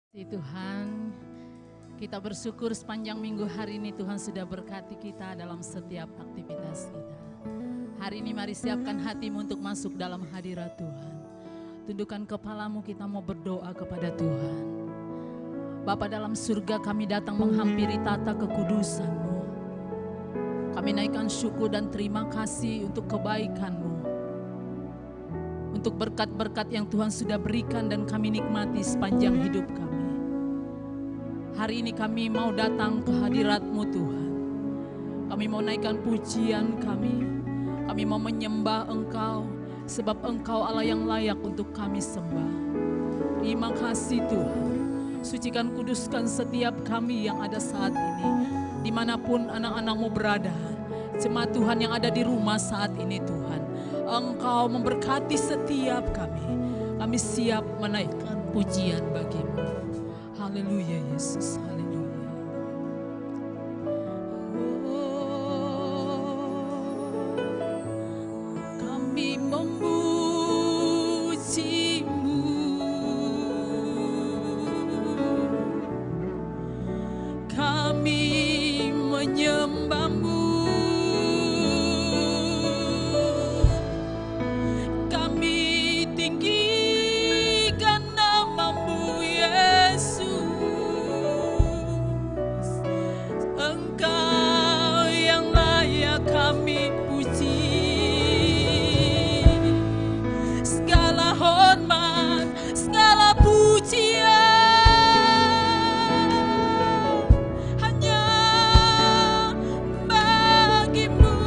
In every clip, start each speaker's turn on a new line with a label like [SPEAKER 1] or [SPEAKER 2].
[SPEAKER 1] Tuhan, kita bersyukur sepanjang minggu hari ini Tuhan sudah berkati kita dalam setiap aktivitas kita. Hari ini mari siapkan hatimu untuk masuk dalam hadirat Tuhan. Tundukkan kepalamu, kita mau berdoa kepada Tuhan. Bapa dalam surga, kami datang menghampiri tata kekudusan-Mu. Kami naikkan syukur dan terima kasih untuk kebaikan-Mu, untuk berkat-berkat yang Tuhan sudah berikan dan kami nikmati sepanjang hidup kami. Hari ini kami mau datang ke hadirat-Mu Tuhan. Kami mau naikkan pujian kami. Kami mau menyembah Engkau, sebab Engkau Allah yang layak untuk kami sembah. Terima kasih Tuhan. Sucikan, kuduskan setiap kami yang ada saat ini. Dimanapun anak-anak-Mu berada. Jemaat Tuhan yang ada di rumah saat ini Tuhan. Engkau memberkati setiap kami. Kami siap menaikkan pujian bagi-Mu. Haleluya Yesus, haleluya. Kami memuji-Mu, kami menyembah-Mu, kami tinggikan nama-Mu Yesus. Engkau yang layak kami puji. Segala hormat, segala pujian hanya bagi-Mu.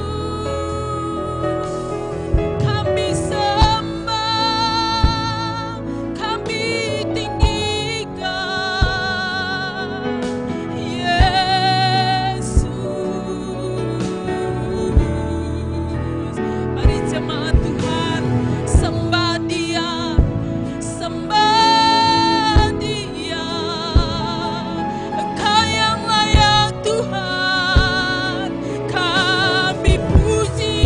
[SPEAKER 1] Kami sembah, kami tinggikan Yesus. Mari jemaat Tuhan, sembah Dia, sembah Dia. Engkau yang layak Tuhan, kami puji.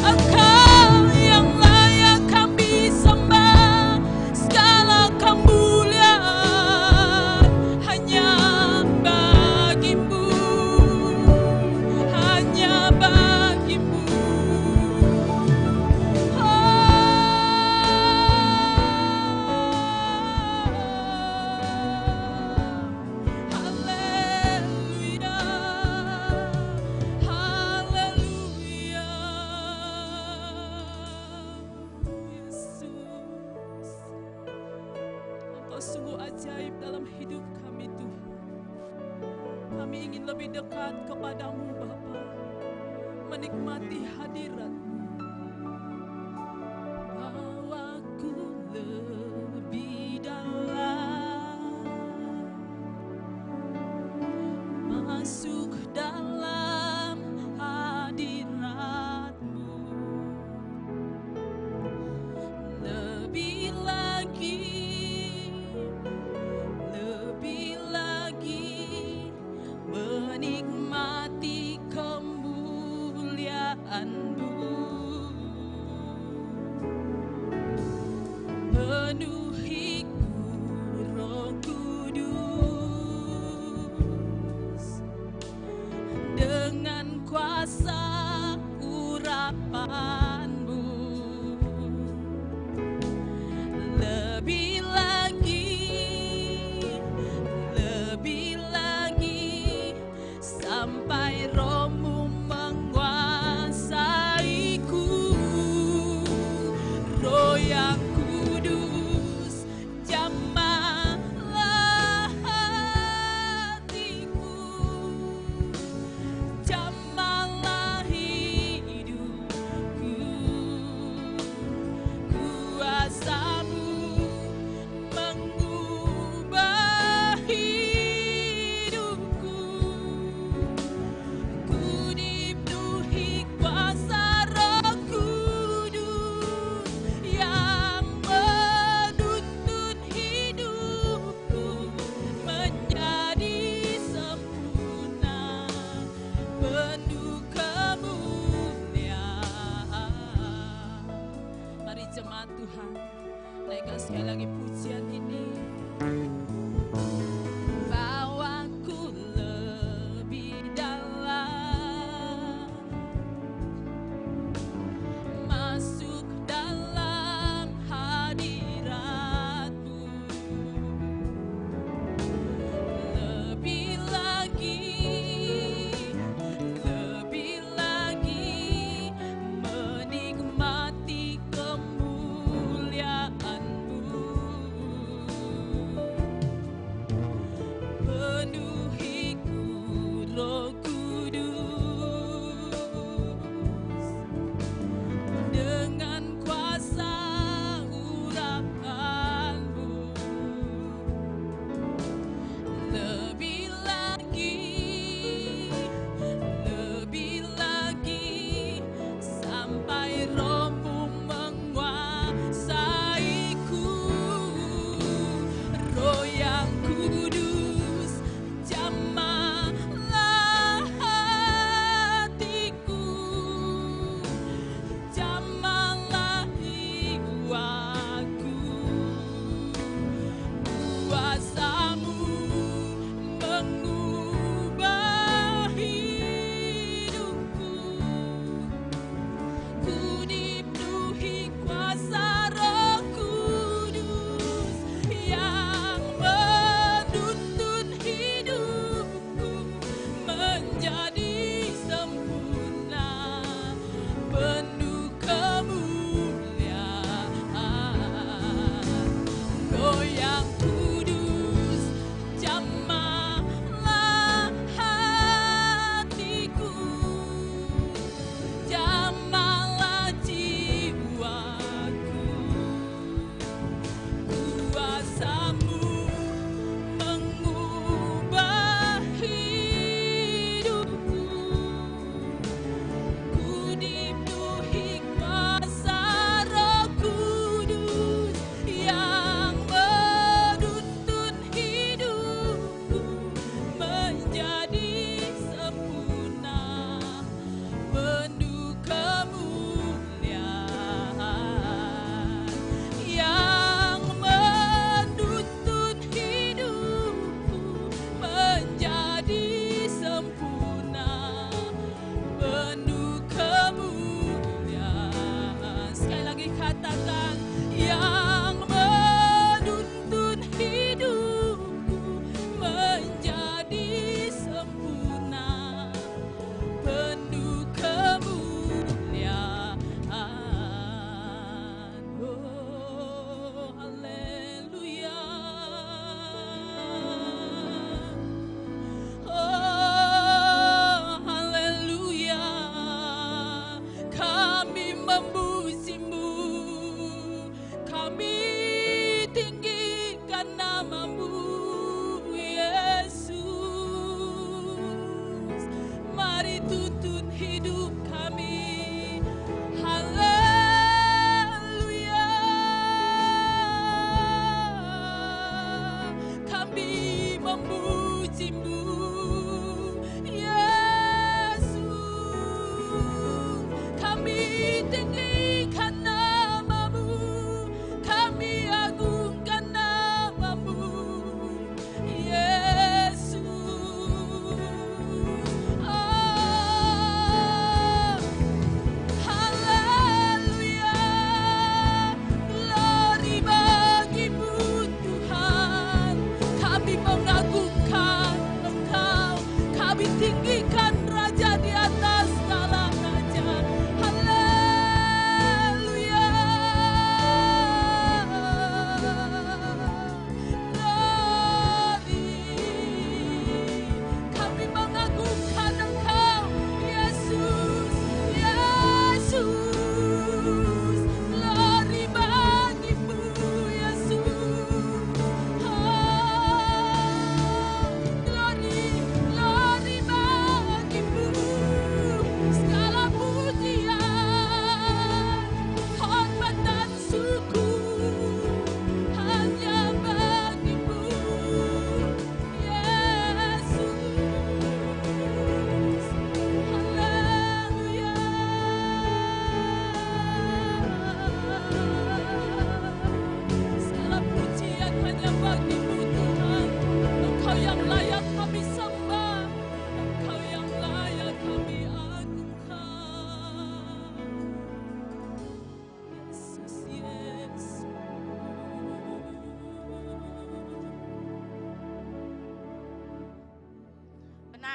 [SPEAKER 1] Engkau yang layak kami sembah. Segala kemuliaan hanya bagi-Mu, hanya bagi-Mu. Haleluya, haleluya. Yesus, Engkau sungguh ajaib dalam hidup kami Tuhan. Kami ingin lebih dekat kepadamu Bapa, menikmati hadirat-Mu. Bawaku lebih dalam, masuk dalam hadirat-Mu. Lebih lagi menikmati kemuliaan-Mu. Penuhiku Roh Kudus dengan kuasa urapan-Mu. Lebih lagi sampai Roh-Mu menguasaiku. Roh yang kudus, jamahlah hatiku, jamahlah hidupku. Kuasa-Mu mengubah hidupku. Ku dipenuhi kuasa Roh Kudus yang menuntun hidupku menjadi sempurna, penuh kemuliaan. Mari jemaat Tuhan, naikkan sekali lagi pujian ini. Bawaku lebih dalam, masuk dalam hadirat-Mu. Lebih lagi menikmati kemuliaan-Mu.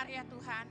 [SPEAKER 2] benar ya Tuhan.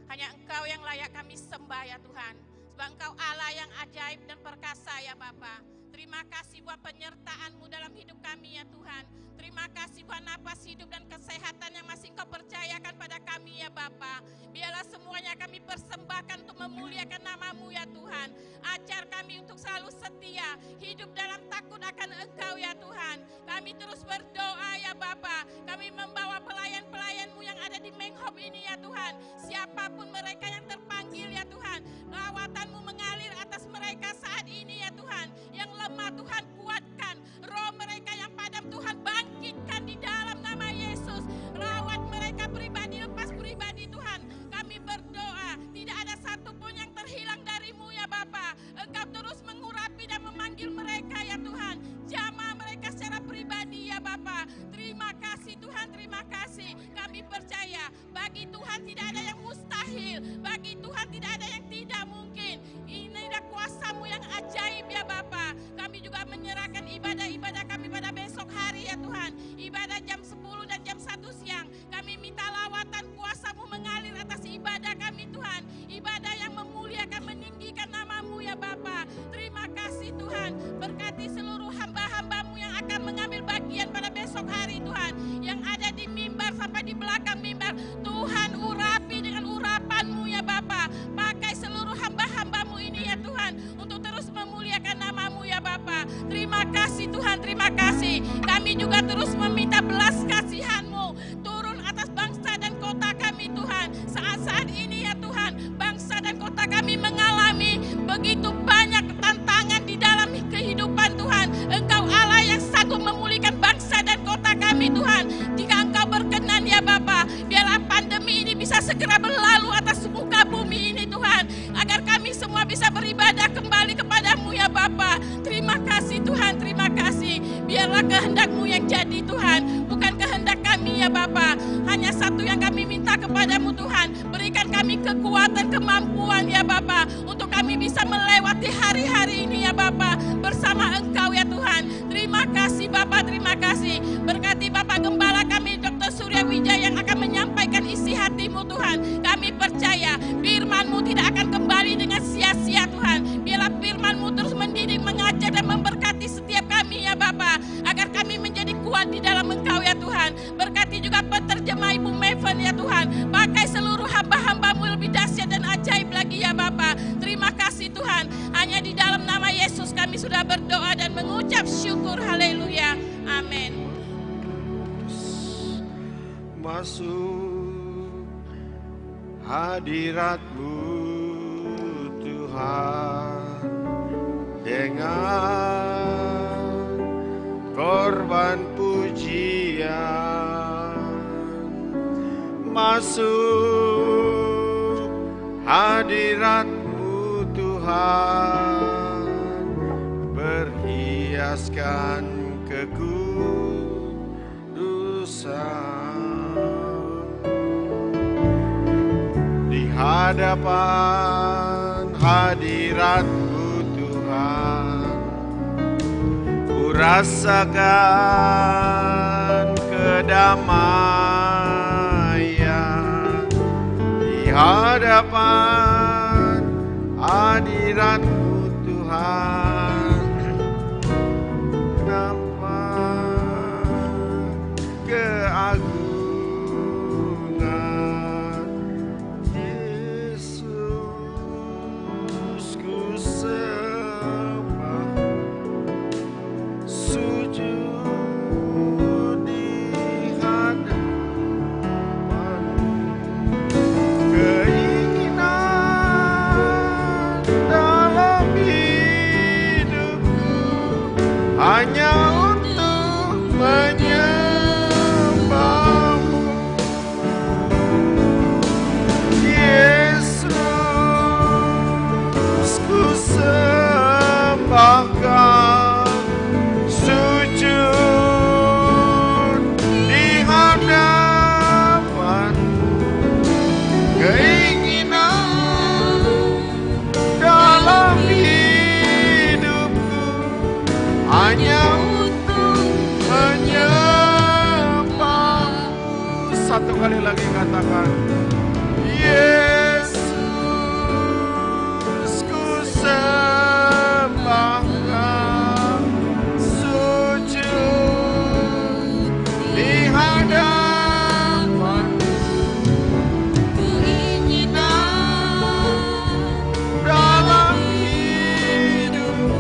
[SPEAKER 2] Hanya Engkau yang layak kami sembah ya Tuhan. Sebab Engkau Allah yang ajaib dan perkasa ya Bapa. Terima kasih buat penyertaan-Mu dalam hidup kami ya Tuhan. Terima kasih buat napas hidup dan kesehatan yang masih Engkau percayakan pada kami ya Bapa. Biarlah semuanya kami persembahkan untuk memuliakan nama-Mu ya Tuhan. Ajar kami untuk selalu setia, hidup dalam takut akan Engkau ya Tuhan. Kami terus berdoa ya Bapa. Kami membawa pelayan-pelayan-Mu yang ada di Menghop ini ya Tuhan. Siapapun mereka yang terpanggil ya Tuhan, lawatan-Mu mengalir atas mereka saat ini ya Tuhan. Yang lemah Tuhan kuatkan, roh mereka yang padam Tuhan bangkitkan di dalam nama Yesus. Rawat mereka pribadi lepas pribadi Tuhan. Kami berdoa tidak ada satupun yang terhilang dari-Mu ya Bapa. Engkau terus mengurapi dan memanggil mereka ya Tuhan. Jamah mereka secara pribadi ya Bapa. Terima kasih Tuhan, terima kasih. Kami percaya bagi Tuhan tidak ada yang mustahil, bagi Tuhan tidak ada yang tidak mungkin. Inilah kuasa-Mu yang ajaib ya Bapa. Kami juga menyerahkan ibadah-ibadah kami pada besok hari ya Tuhan. Ibadah jam 10 dan jam 1 siang. Kami minta lawatan kuasa-Mu mengalir atas ibadah kami Tuhan. Ibadah yang memuliakan, meninggikan nama-Mu ya Bapa. Terima kasih Tuhan. Berkati seluruh hamba-hamba-Mu yang akan mengambil bagian pada besok hari Tuhan. Yang ada di mimbar sampai di belakang mimbar. Tuhan urapi dengan urapan-Mu ya Bapa. Pakai seluruh hamba-hamba-Mu ini ya Tuhan. Untuk terus memuliakan nama-Mu ya Bapa. Terima kasih Tuhan, terima kasih. Kami juga terus meminta belas kasihan-Mu turun atas bangsa dan kota kami Tuhan. Saat-saat ini ya Tuhan, bangsa dan kota kami mengalami begitu banyak tantangan di dalam kehidupan Tuhan. Engkau Allah yang sanggup memulihkan bangsa dan kota kami Tuhan. Jika Engkau berkenan ya Bapa, biarlah pandemi ini bisa segera berlalu atas muka bumi ini Tuhan. Agar kami semua bisa beribadah kembali kepada-Mu ya Bapa. Terima kasih Tuhan, terima kasih. Biarlah kehendak-Mu yang jadi Tuhan, bukan kehendak kami ya Bapa. Hanya satu yang kami minta kepada-Mu Tuhan, berikan kami kekuatan, kemampuan ya Bapa, untuk kami bisa melewati hari-hari ini ya Bapa, bersama Engkau ya Tuhan. Terima kasih Bapa, terima kasih. Berkati Bapak Gembala kami Dr. Surya Wijaya yang akan menyampaikan isi hati-Mu Tuhan. Kami percaya firman-Mu tidak akan kembali dengan sia-sia Tuhan. Biarlah firman-Mu terus mendidik, mengajar dan memberkati setiap kami ya Bapa, agar kami menjadi kuat di dalam Engkau ya Tuhan. Berkati juga penerjemah Ibu Meven ya Tuhan. Pakai seluruh hamba-hamba-Mu lebih dahsyat dan ajaib lagi ya Bapa. Terima kasih Tuhan. Hanya di dalam nama Yesus kami sudah berdoa dan mengucap syukur. Haleluya. Amin.
[SPEAKER 3] Masuk hadirat-Mu Tuhan dengan korban pujian. Masuk hadirat-Mu Tuhan, berhiaskan kekudusan. Di hadapan hadirat-Mu Tuhan, ku rasakan kedamaian. Di hadapan hadirat-Mu Tuhan, nampak keagungan Yesus, ku sembah, sujud di hadapan-Mu. Keinginan dalam hidupku hanya untuk menyembah-Mu. Yesus, ku sembahkan, sujud di hadapan-Mu. Keinginan dalam hidupku hanya untuk menyembah-Mu. Satu kali lagi katakan, Yesus, ku sembah Kau, sujud di hadapan dalam hidup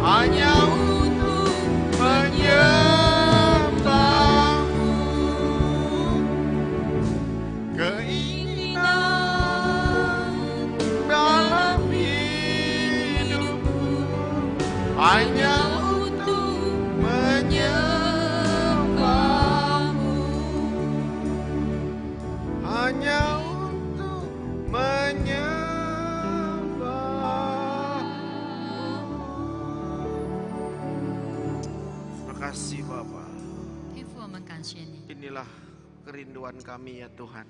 [SPEAKER 3] hanya untuk menyembah-Mu. Keinginan dalam hidupku hanya untuk menyembah-Mu, hanya untuk menyembah-Mu. Terima kasih Bapa.
[SPEAKER 1] 天父，我们感谢你，
[SPEAKER 3] Inilah kerinduan kami ya Tuhan,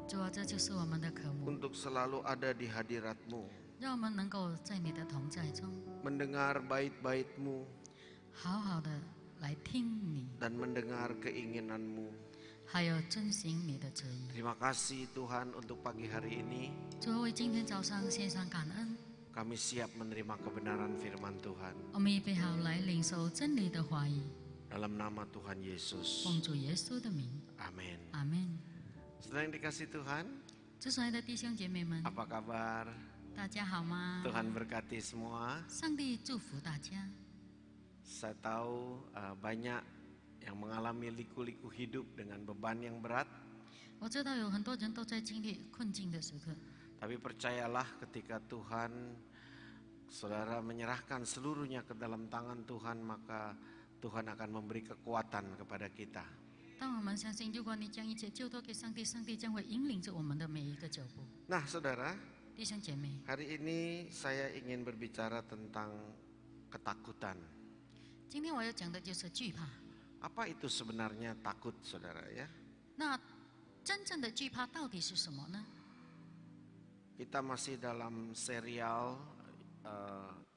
[SPEAKER 1] 主啊，这就是我们的渴慕，
[SPEAKER 3] untuk selalu ada di hadirat-Mu,
[SPEAKER 1] 让我们能够在你的同在中，
[SPEAKER 3] mendengar bait-bait-Mu
[SPEAKER 1] 好好的来听你，
[SPEAKER 3] dan mendengar keinginan-Mu.
[SPEAKER 1] 还有遵行你的旨意。
[SPEAKER 3] Terima kasih Tuhan untuk pagi hari ini.
[SPEAKER 1] 主啊，为今天早上献上感恩，
[SPEAKER 3] Kami siap menerima kebenaran firman Tuhan.
[SPEAKER 1] 我们预备好来领受真理的话语，
[SPEAKER 3] Dalam nama Tuhan Yesus.
[SPEAKER 1] 奉主耶稣的名，
[SPEAKER 3] Amin.
[SPEAKER 1] 阿门。
[SPEAKER 3] Saudara yang dikasih Tuhan,
[SPEAKER 1] 主所爱的弟兄姐妹们，
[SPEAKER 3] apa kabar?
[SPEAKER 1] 大家好吗？
[SPEAKER 3] Tuhan berkati semua.
[SPEAKER 1] 上帝祝福大家。
[SPEAKER 3] Saya tahu banyak yang mengalami liku-liku hidup dengan beban yang berat.
[SPEAKER 1] 我知道有很多人都在经历困境的时刻，
[SPEAKER 3] Tapi percayalah ketika Tuhan, saudara menyerahkan seluruhnya ke dalam tangan Tuhan, maka Tuhan akan memberi kekuatan kepada kita.
[SPEAKER 1] 当我们相信，如果你将一切交托给上帝，上帝将会引领着我们的每一个脚步。
[SPEAKER 3] Nah saudara,
[SPEAKER 1] 弟兄姐妹，
[SPEAKER 3] hari ini saya ingin berbicara tentang ketakutan.
[SPEAKER 1] 今天我要讲的就是惧怕。
[SPEAKER 3] Apa itu sebenarnya takut saudara ya?
[SPEAKER 1] 那真正的惧怕到底是什么呢？
[SPEAKER 3] Kita masih dalam serial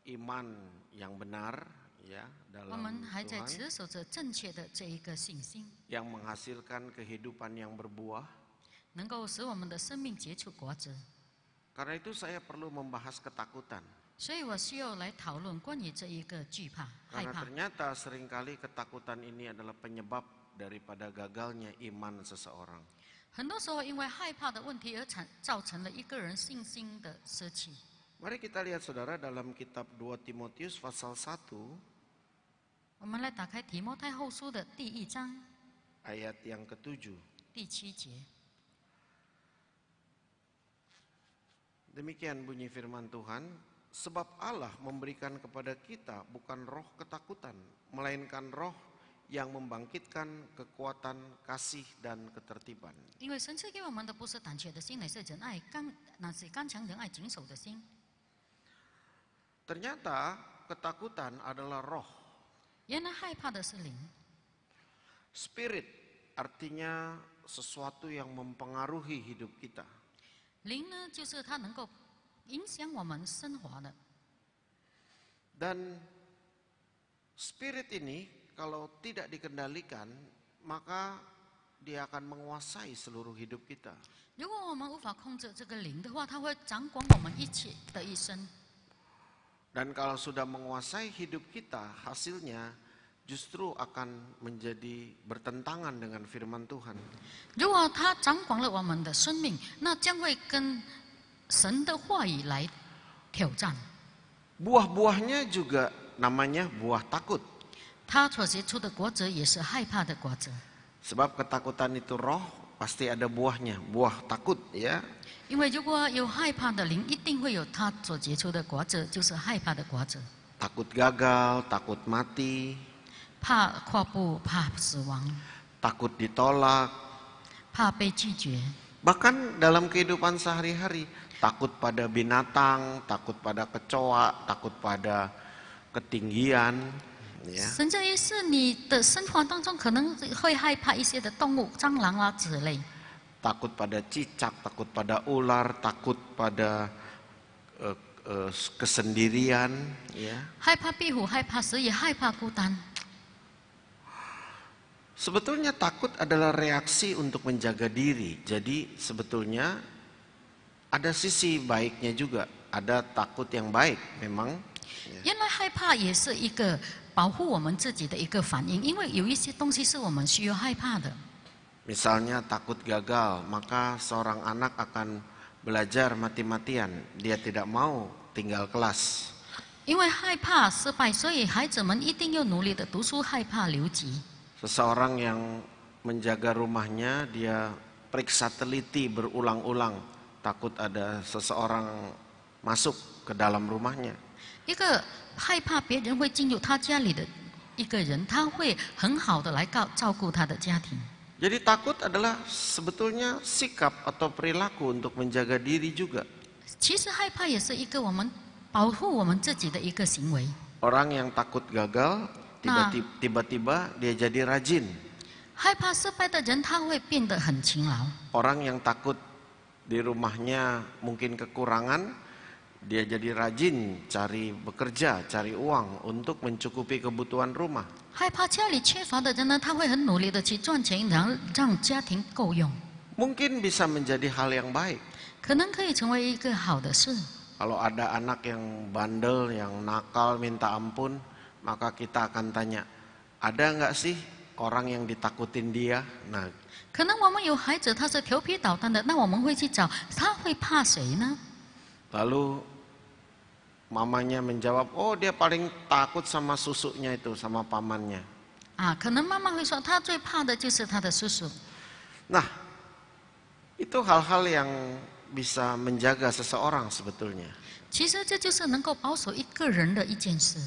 [SPEAKER 3] iman yang benar ya
[SPEAKER 1] 我
[SPEAKER 3] dalam
[SPEAKER 1] 们还在
[SPEAKER 3] Tuhan
[SPEAKER 1] 持守着正确的这一个信心，
[SPEAKER 3] yang menghasilkan kehidupan yang berbuah.
[SPEAKER 1] 能够使我们的生命结出果子。
[SPEAKER 3] Karena itu saya perlu membahas ketakutan.
[SPEAKER 1] 所以我需要来讨论关于这一个惧怕、害
[SPEAKER 3] Karena
[SPEAKER 1] 怕。
[SPEAKER 3] ternyata seringkali ketakutan ini adalah penyebab daripada gagalnya iman seseorang.
[SPEAKER 1] 很多时候因为害怕的问题而造成了一个人信心的失去。
[SPEAKER 3] Mari kita lihat saudara dalam kitab 2 Timotius pasal 1
[SPEAKER 1] 我们来打开提摩太后书的第1章
[SPEAKER 3] ayat yang ke-7.
[SPEAKER 1] 第7节。
[SPEAKER 3] Demikian bunyi firman Tuhan, sebab Allah memberikan kepada kita bukan roh ketakutan, melainkan roh yang membangkitkan kekuatan, kasih dan ketertiban.
[SPEAKER 1] 因为神赐给我们的不是胆怯的心，乃是仁爱乃是刚强仁爱谨守的心。
[SPEAKER 3] Ternyata ketakutan adalah roh.
[SPEAKER 1] 原来害怕的是灵，
[SPEAKER 3] Spirit artinya sesuatu yang mempengaruhi hidup kita.
[SPEAKER 1] 灵呢就是它能够影响我们生活的。
[SPEAKER 3] Dan spirit ini kalau tidak dikendalikan, maka dia akan menguasai seluruh hidup kita.
[SPEAKER 1] 如果我们无法控制这个灵的话，它会掌管我们一切的一生。
[SPEAKER 3] Dan kalau sudah menguasai hidup kita, hasilnya justru akan menjadi bertentangan dengan firman Tuhan.
[SPEAKER 1] 如果它掌管了我们的生命，那将会跟神的话语来挑战。
[SPEAKER 3] Buah-buahnya juga namanya buah takut.
[SPEAKER 1] 它所结出的果子也是害怕的果子。
[SPEAKER 3] Sebab ketakutan itu roh, pasti ada buahnya, buah takut ya.
[SPEAKER 1] 因为如果有害怕的灵，一定会有它所结出的果子，就是害怕的果子。
[SPEAKER 3] Takut gagal, takut mati,
[SPEAKER 1] 怕跨步，怕死亡，
[SPEAKER 3] takut ditolak.
[SPEAKER 1] 怕被拒绝。
[SPEAKER 3] Bahkan dalam kehidupan sehari-hari, takut pada binatang, takut pada kecoa, takut pada ketinggian ya.
[SPEAKER 1] 甚至于是你的生活当中可能会害怕一些的动物，蟑螂啊之类。
[SPEAKER 3] Takut pada cicak, takut pada ular, takut pada kesendirian ya.
[SPEAKER 1] 害怕壁虎，害怕蛇，也害怕孤单。
[SPEAKER 3] Sebetulnya takut adalah reaksi untuk menjaga diri. Jadi sebetulnya ada sisi baiknya juga. Ada takut yang baik memang.
[SPEAKER 4] 原来害怕也是一个保护我们自己的一个反应，因为有一些东西是我们需要害怕的。
[SPEAKER 3] Misalnya takut gagal, maka seorang anak akan belajar mati-matian. Dia tidak mau tinggal kelas.
[SPEAKER 4] 因为害怕失败，所以孩子们一定要努力的读书，害怕留级。
[SPEAKER 3] Seseorang yang menjaga rumahnya, dia periksa teliti berulang-ulang. Takut ada seseorang masuk ke dalam rumahnya.
[SPEAKER 4] 一个害怕别人会进入他家里的一个人，他会很好的来照顾他的家庭。
[SPEAKER 3] Jadi takut adalah sebetulnya sikap atau perilaku untuk menjaga diri juga.
[SPEAKER 4] 其实害怕也是一个我们保护我们自己的一个行为。
[SPEAKER 3] Orang yang takut gagal, tiba-tiba dia jadi rajin.
[SPEAKER 4] 害怕失败的人，他会变得很勤劳。
[SPEAKER 3] Orang yang takut di rumahnya mungkin kekurangan, dia jadi rajin cari bekerja, cari uang untuk mencukupi kebutuhan rumah.
[SPEAKER 4] 害怕家里缺乏的人呢，他会很努力的去赚钱，让家庭够用。
[SPEAKER 3] Mungkin bisa menjadi hal yang baik.
[SPEAKER 4] 可能可以成为一个好的事。
[SPEAKER 3] Kalau ada anak yang bandel, yang nakal, minta ampun, maka kita akan tanya, ada nggak sih orang yang ditakutin dia? Nah,
[SPEAKER 4] 可能我们有孩子他是调皮捣蛋的，那我们会去找他会怕谁呢？
[SPEAKER 3] lalu mamanya menjawab, oh dia paling takut sama susuknya itu, sama pamannya.
[SPEAKER 4] 啊，可能妈妈会说他最怕的就是他的叔叔。
[SPEAKER 3] Nah, itu hal-hal yang bisa menjaga seseorang sebetulnya.
[SPEAKER 4] 其实这就是能够保守一个人的一件事。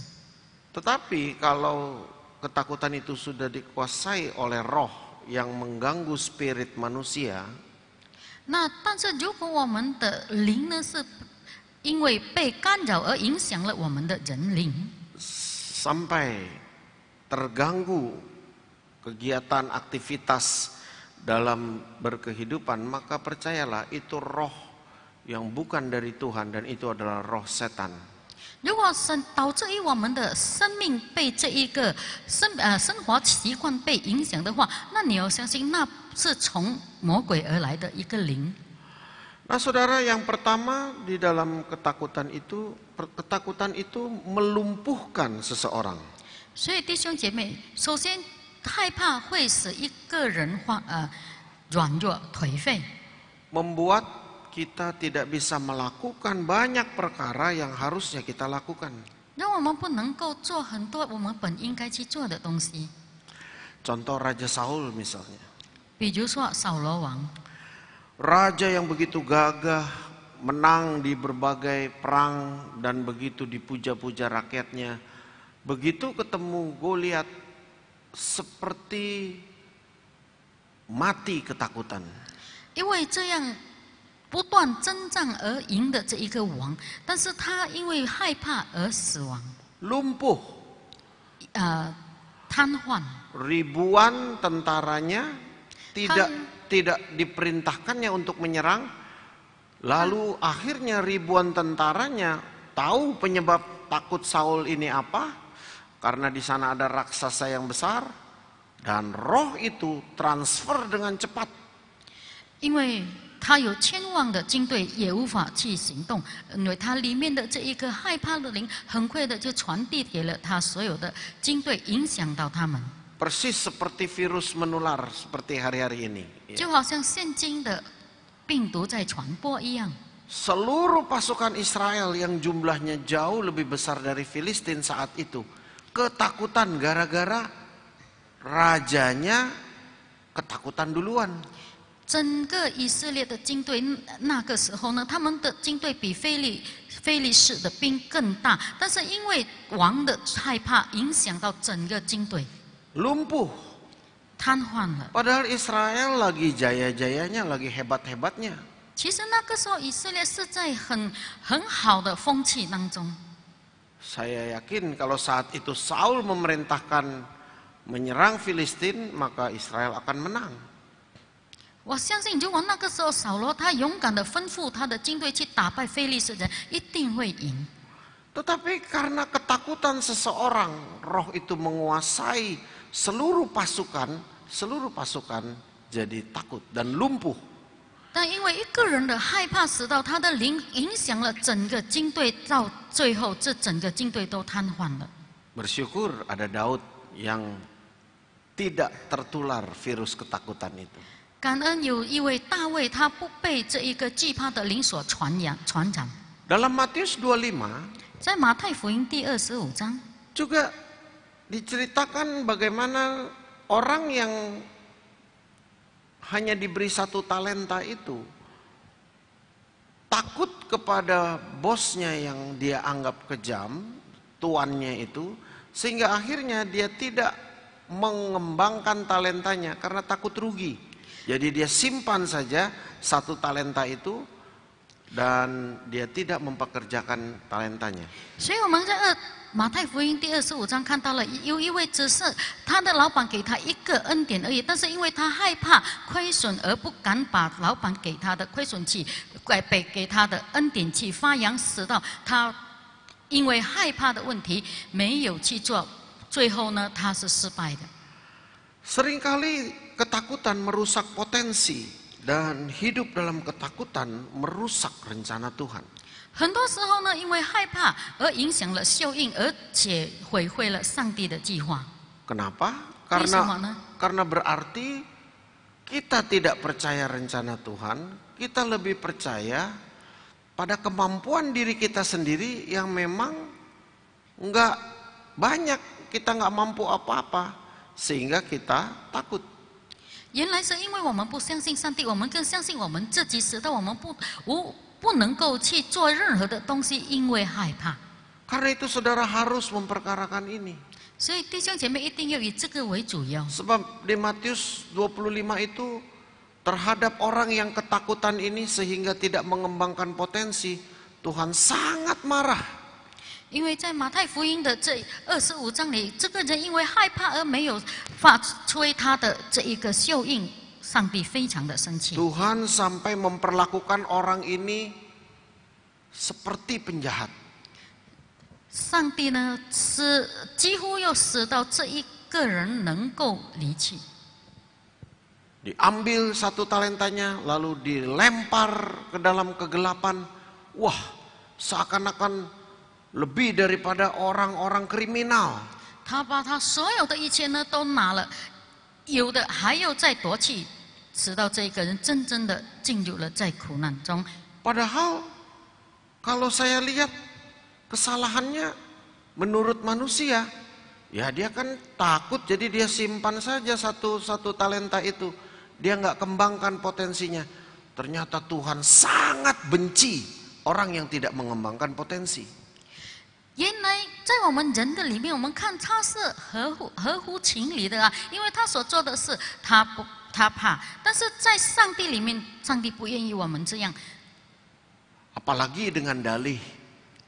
[SPEAKER 3] Tetapi kalau ketakutan itu sudah dikuasai oleh roh yang mengganggu spirit manusia,
[SPEAKER 4] 那但是如果我们的灵呢，是因为被干扰而影响了我们的人灵，
[SPEAKER 3] sampai terganggu kegiatan aktivitas dalam berkehidupan, maka percayalah itu roh yang bukan dari Tuhan dan itu adalah roh setan.
[SPEAKER 4] 如果导致于我们的生命被这一个生活习惯被影响的话，那你要相信那是从魔鬼而来的一个灵。
[SPEAKER 3] Nah saudara, yang pertama di dalam ketakutan itu melumpuhkan seseorang.
[SPEAKER 4] 所以弟兄姐妹，首先害怕会使一个人软弱颓废，
[SPEAKER 3] Membuat kita tidak bisa melakukan banyak perkara yang harusnya kita lakukan.
[SPEAKER 4] 让我们不能够做很多我们本应该去做的东西。
[SPEAKER 3] Contoh Raja Saul misalnya.
[SPEAKER 4] 比如说扫罗王，
[SPEAKER 3] Raja yang begitu gagah, menang di berbagai perang dan begitu dipuja-puja rakyatnya. Begitu ketemu Goliat seperti mati ketakutan.
[SPEAKER 4] 因为这样不断征战而赢的这一个王，但是他因为害怕而死亡，
[SPEAKER 3] Lumpuh.
[SPEAKER 4] 瘫痪。
[SPEAKER 3] Ribuan tentaranya tidak diperintahkannya untuk menyerang. Lalu akhirnya ribuan tentaranya tahu penyebab takut Saul ini apa? Karena di sana ada raksasa yang besar dan roh itu transfer dengan cepat.
[SPEAKER 4] 因为他有千万的军队也无法去行动，因为他里面的这一个害怕的灵，很快的就传递给了他所有的军队，影响到他们。
[SPEAKER 3] Persis seperti virus menular seperti hari-hari ini.
[SPEAKER 4] 就好像现今的病毒在传播一样。
[SPEAKER 3] Seluruh pasukan Israel yang jumlahnya jauh lebih besar dari Filistin saat itu ketakutan gara-gara rajanya ketakutan duluan.
[SPEAKER 4] 整个以色列的军队那个时候呢，他们的军队比非利士的兵更大，但是因为王的害怕，影响到整个军队，
[SPEAKER 3] Lumpuh.
[SPEAKER 4] 瘫痪了。
[SPEAKER 3] Padahal Israel lagi jaya-jayanya, lagi hebat-hebatnya.
[SPEAKER 4] 其实那个时候以色列是在很好的风气当中。
[SPEAKER 3] Saya yakin kalau saat itu Saul memerintahkan menyerang Filistin, maka Israel akan menang.
[SPEAKER 4] 我相信，如果那个时候扫罗他勇敢的吩咐他的军队去打败非利士人，一定会赢。
[SPEAKER 3] Tetapi karena ketakutan seseorang, roh itu menguasai seluruh pasukan seluruh pasukan jadi takut dan lumpuh.
[SPEAKER 4] 但因为一个人的害怕，使到他的灵影响了整个军队，到最后这整个军队都瘫痪了。
[SPEAKER 3] Bersyukur ada Daud yang tidak tertular virus ketakutan itu.
[SPEAKER 4] 感恩有一位大卫，他不被这一个惧怕的灵所传染。
[SPEAKER 3] Dalam Matius 25
[SPEAKER 4] 在马太福音第25章
[SPEAKER 3] juga diceritakan bagaimana orang yang hanya diberi 1 talenta itu takut kepada bosnya yang dia anggap kejam, tuannya itu, sehingga akhirnya dia tidak mengembangkan talentanya karena takut rugi. Jadi dia simpan saja 1 talenta itu dan dia tidak mempekerjakan talentanya.
[SPEAKER 4] 所以我们在马太福音第25章看到了，有一位只是他的老板给他一个恩典而已，但是因为他害怕亏损而不敢把老板给他的亏损器给他的恩典去发扬，使到他因为害怕的问题没有去做，最后呢他是失败的。
[SPEAKER 3] Seringkali ketakutan merusak potensi dan hidup dalam ketakutan merusak rencana Tuhan.
[SPEAKER 4] 很多时候呢，因为害怕而影响了效应，而且毁坏了上帝的计划。
[SPEAKER 3] Kenapa?
[SPEAKER 4] 为什么呢？
[SPEAKER 3] Karena berarti kita tidak percaya rencana Tuhan, kita lebih percaya pada kemampuan diri kita sendiri yang memang nggak banyak, kita nggak mampu apa-apa, sehingga kita takut.
[SPEAKER 4] 原来是因为我们不相信上帝，我们更相信我们自己，使得我们不能够去做任何的东西，因为害怕。
[SPEAKER 3] Karena itu saudara harus memperkarakan ini.
[SPEAKER 4] 所以弟兄姐妹一定要以这个为主要。
[SPEAKER 3] Sebab di Matius 25 itu terhadap orang yang ketakutan ini sehingga tidak mengembangkan potensi, Tuhan sangat marah.
[SPEAKER 4] 因为在马太福音的这25章里，这个人因为害怕而没有发挥他的这一个效应，上帝非常的生气。
[SPEAKER 3] Tuhan sampai memperlakukan orang ini seperti penjahat.
[SPEAKER 4] 上帝呢是几乎要使到这一个人能够离弃。
[SPEAKER 3] Diambil 1 talentanya lalu dilempar ke dalam kegelapan. Wah, seakan-akan lebih daripada orang-orang kriminal.
[SPEAKER 4] 他把他所有的一切呢都拿了，有的还要再夺去，使到这个人真正的进入了在苦难中。
[SPEAKER 3] Padahal kalau saya lihat kesalahannya menurut manusia, ya dia kan takut, jadi dia simpan saja satu talenta itu, dia nggak kembangkan potensinya. Ternyata Tuhan sangat benci orang yang tidak mengembangkan potensi.
[SPEAKER 4] 原来在我们人的里面，我们看他是合乎情理的啊，因为他所做的事他怕，但是在上帝里面，上帝不愿意我们这样。
[SPEAKER 3] Apalagi dengan dalih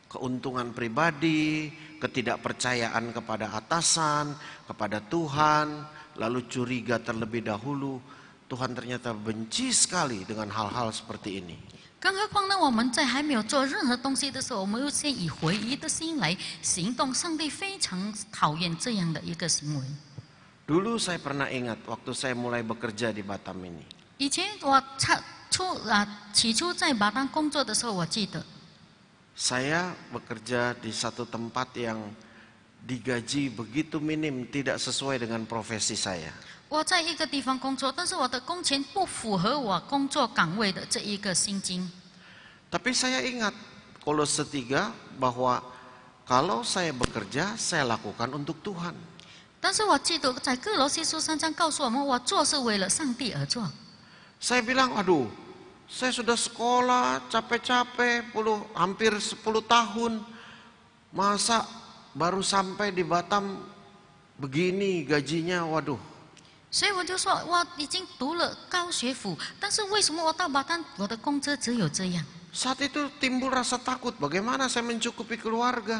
[SPEAKER 3] keuntungan pribadi, ketidakpercayaan kepada atasan, kepada Tuhan, lalu curiga terlebih dahulu. Tuhan ternyata benci sekali dengan hal-hal seperti ini.
[SPEAKER 4] 更何况呢？我们在还没有做任何东西的时候，我们又先以怀疑的心来行动。上帝非常讨厌这样的一个行为。
[SPEAKER 3] Dulu saya pernah ingat waktu saya mulai bekerja di Batam ini.
[SPEAKER 4] 以前我起初在马当工作的时候，我记得
[SPEAKER 3] Saya bekerja di satu tempat yang digaji begitu minim, tidak sesuai dengan profesi saya.
[SPEAKER 4] 我在一个地方工作，但是我的工钱不符合我工作岗位的这一个薪金。
[SPEAKER 3] Tapi saya ingat Kolose 3 bahwa kalau saya bekerja, saya lakukan untuk Tuhan.
[SPEAKER 4] 但是我记得在哥罗西书3章告诉我们，我做是为了上帝而做。
[SPEAKER 3] Saya bilang, aduh, saya sudah sekolah capek-capek, hampir 10 tahun. Masa baru sampai di Batam begini gajinya, waduh.
[SPEAKER 4] 所以我就说，我已经读了高学府，但是为什么我到马当我的工资只有这样？
[SPEAKER 3] Saat itu timbul rasa takut, bagaimana saya mencukupi keluarga.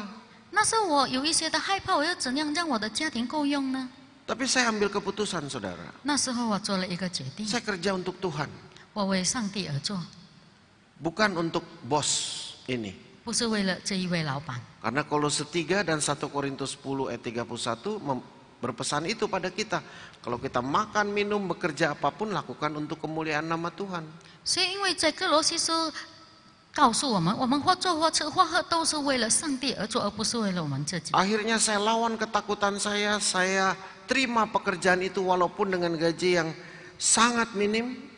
[SPEAKER 4] 那时候我有一些的害怕，我要怎样让我的家庭够用呢？
[SPEAKER 3] Tapi saya ambil keputusan, saudara.
[SPEAKER 4] 那时候我做了一个决定，
[SPEAKER 3] Saya kerja untuk Tuhan,
[SPEAKER 4] 我为上帝而做，
[SPEAKER 3] bukan untuk bos ini.
[SPEAKER 4] 不是为了这一位老板。
[SPEAKER 3] Karena Kolose 3 dan 1 Korintus 10 ayat 31 berpesan itu pada kita. Kalau kita makan, minum, bekerja apapun, lakukan untuk kemuliaan nama Tuhan.
[SPEAKER 4] 所以，因为在哥罗西书告诉我们，我们或做或吃或喝都是为了上帝而做，而不是为了我们自己。
[SPEAKER 3] Akhirnya saya lawan ketakutan saya terima pekerjaan itu walaupun dengan gaji yang sangat minim.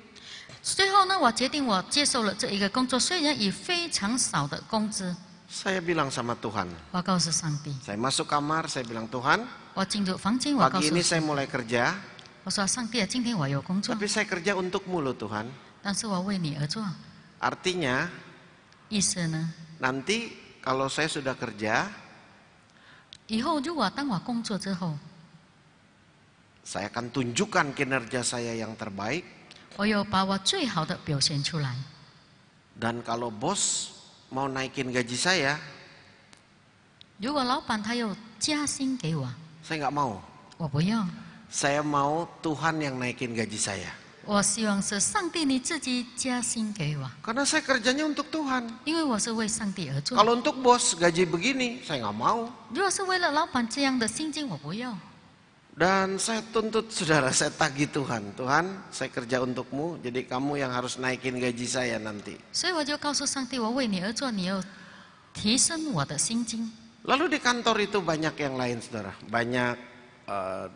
[SPEAKER 4] 最后呢，我决定我接受了这一个工作，虽然以非常少的工资。
[SPEAKER 3] Saya bilang sama Tuhan,
[SPEAKER 4] 我告诉上帝，
[SPEAKER 3] saya masuk kamar, saya bilang Tuhan,
[SPEAKER 4] 我进入房间，我告
[SPEAKER 3] pagi
[SPEAKER 4] 诉
[SPEAKER 3] ini saya mulai kerja,
[SPEAKER 4] 我说上帝啊，今天我有工作，
[SPEAKER 3] tapi saya kerja untukmu loh Tuhan.
[SPEAKER 4] 但是我为你而做。
[SPEAKER 3] Artinya
[SPEAKER 4] 意思呢，
[SPEAKER 3] nanti kalau saya sudah kerja,
[SPEAKER 4] 以后如果当我工作之后，
[SPEAKER 3] saya akan tunjukkan kinerja saya yang terbaik.
[SPEAKER 4] 我有把我最好的表现出来。
[SPEAKER 3] Dan kalau bos mau naikin gaji saya
[SPEAKER 4] 如果老板他有加薪给我，
[SPEAKER 3] nggak mau.
[SPEAKER 4] 我不要，
[SPEAKER 3] Saya mau Tuhan yang naikin gaji saya.
[SPEAKER 4] 我希望是上帝你自己加薪给我，
[SPEAKER 3] Karena saya kerjanya untuk Tuhan.
[SPEAKER 4] 因为我是为上帝而做。
[SPEAKER 3] Kalau untuk bos gaji begini, saya nggak mau.
[SPEAKER 4] 如果是为了老板这样的薪金，我不要。
[SPEAKER 3] Dan saya tuntut saudara, saya tagih Tuhan. Tuhan, saya kerja untukmu, jadi kamu yang harus naikin gaji saya nanti.
[SPEAKER 4] 所以我就告诉上帝，我为你而做，你要提升我的薪金。
[SPEAKER 3] Lalu di kantor itu banyak yang lain saudara. Banyak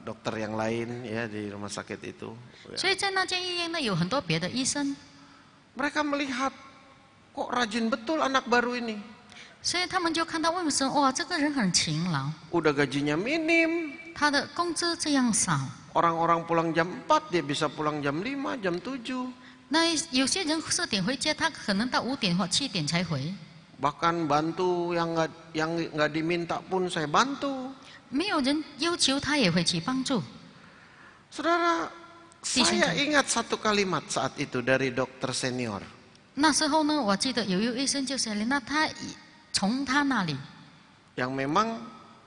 [SPEAKER 3] dokter yang lain ya di rumah sakit itu.
[SPEAKER 4] 所以在那间医院呢，有很多别的医生，
[SPEAKER 3] Mereka melihat, kok rajin betul anak baru ini.
[SPEAKER 4] 所以他们就看到为什么哇，这个人很勤劳，
[SPEAKER 3] Udah gajinya minim.
[SPEAKER 4] 他的工资这样少。
[SPEAKER 3] Orang-orang pulang jam 4, dia bisa pulang jam 5, jam 7.
[SPEAKER 4] 那有些人4点回家，他可能到5点或7点才回。
[SPEAKER 3] Bahkan bantu yang nggak diminta pun saya bantu.
[SPEAKER 4] 没有人要求他也会去帮助。
[SPEAKER 3] Saudara,
[SPEAKER 4] Di
[SPEAKER 3] saya
[SPEAKER 4] sini.
[SPEAKER 3] ingat satu kalimat saat itu dari dokter senior.
[SPEAKER 4] 那时候呢，我记得有一位医生就是那他从他那里，
[SPEAKER 3] Yang memang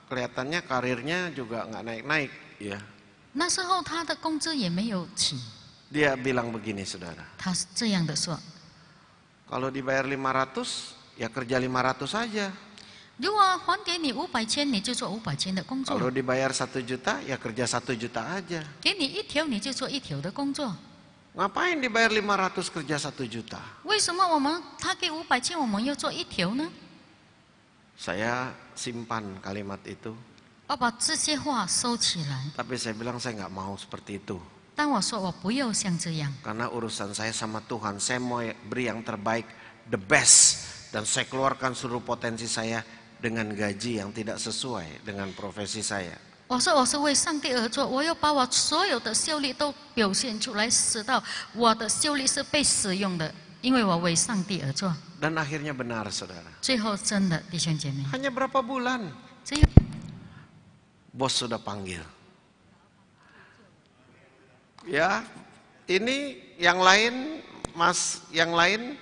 [SPEAKER 3] kelihatannya karirnya juga nggak naik-naik. Ya.
[SPEAKER 4] 那时候他的工资也没有起，
[SPEAKER 3] Dia bilang begini saudara.
[SPEAKER 4] 他是这样的说：
[SPEAKER 3] Kalau dibayar 500, ya kerja 500 saja.
[SPEAKER 4] 如果还给你500千，你就做500千的工作；
[SPEAKER 3] Kalau dibayar 1 juta, ya kerja 1 juta aja.
[SPEAKER 4] 给你1条，你就做1条的工作。
[SPEAKER 3] Ngapain dibayar 500 kerja 1 juta?
[SPEAKER 4] 为什么他给500千，我们要做1条呢？
[SPEAKER 3] Saya simpan kalimat itu.
[SPEAKER 4] 我把这些话收起来。
[SPEAKER 3] Tapi saya bilang saya nggak mau seperti itu.
[SPEAKER 4] 当我说我不要像这样，
[SPEAKER 3] Karena urusan saya sama Tuhan, saya mau beri yang terbaik, the best. Dan saya keluarkan seluruh potensi saya dengan gaji yang tidak sesuai dengan profesi saya.
[SPEAKER 4] 我说我是为上帝而做，我要把我所有的效力都表现出来，使到我的效力是被使用的，因为我为上帝而做。
[SPEAKER 3] Dan akhirnya benar saudara.
[SPEAKER 4] 最后真的弟兄姐妹，
[SPEAKER 3] Hanya berapa bulan,
[SPEAKER 4] 只有
[SPEAKER 3] bos sudah panggil. Ya, ini yang lain, mas, yang lain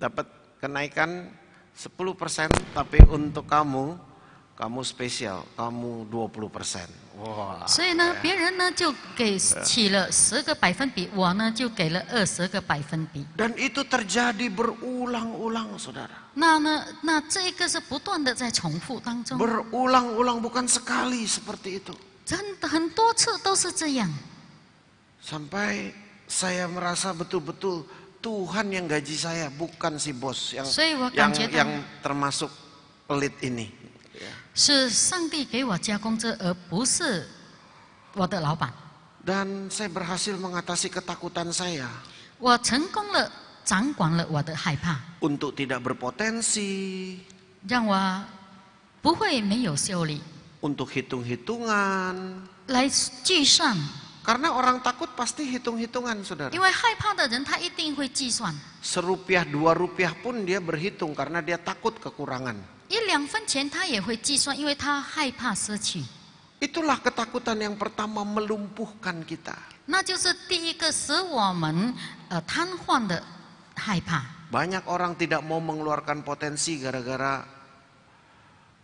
[SPEAKER 3] dapat kenaikan 10%, tapi untuk kamu spesial, kamu 20%. Wah.
[SPEAKER 4] 所以呢，别人呢就给起了10个百分比，我呢就给了20个百分比。
[SPEAKER 3] Dan itu terjadi berulang-ulang, saudara.
[SPEAKER 4] 那这个是不断的在重复当中，
[SPEAKER 3] Berulang-ulang, bukan sekali seperti itu.
[SPEAKER 4] 真的很多次都是这样。
[SPEAKER 3] Sampai saya merasa betul-betul Tuhan yang gaji saya, bukan si bos yang
[SPEAKER 4] 所以我感觉到
[SPEAKER 3] yang termasuk pelit ini.
[SPEAKER 4] 是上帝给我加工资，而不是我的老板。
[SPEAKER 3] Dan saya berhasil mengatasi ketakutan saya
[SPEAKER 4] 我成功了，掌管了我的害怕，
[SPEAKER 3] untuk tidak berpotensi,
[SPEAKER 4] 让我不会没有效力
[SPEAKER 3] untuk hitung-hitungan.
[SPEAKER 4] 来计算。
[SPEAKER 3] Karena orang takut pasti hitung-hitungan, saudara.
[SPEAKER 4] 因为害怕的人，他一定会计算，
[SPEAKER 3] Serupiah, 2 rupiah pun dia berhitung karena dia takut kekurangan.
[SPEAKER 4] 1、2分钱他也会计算，因为他害怕失去。
[SPEAKER 3] Itulah ketakutan yang pertama melumpuhkan kita.
[SPEAKER 4] 那就是第一个使我们瘫痪的害怕。
[SPEAKER 3] Banyak orang tidak mau mengeluarkan potensi gara-gara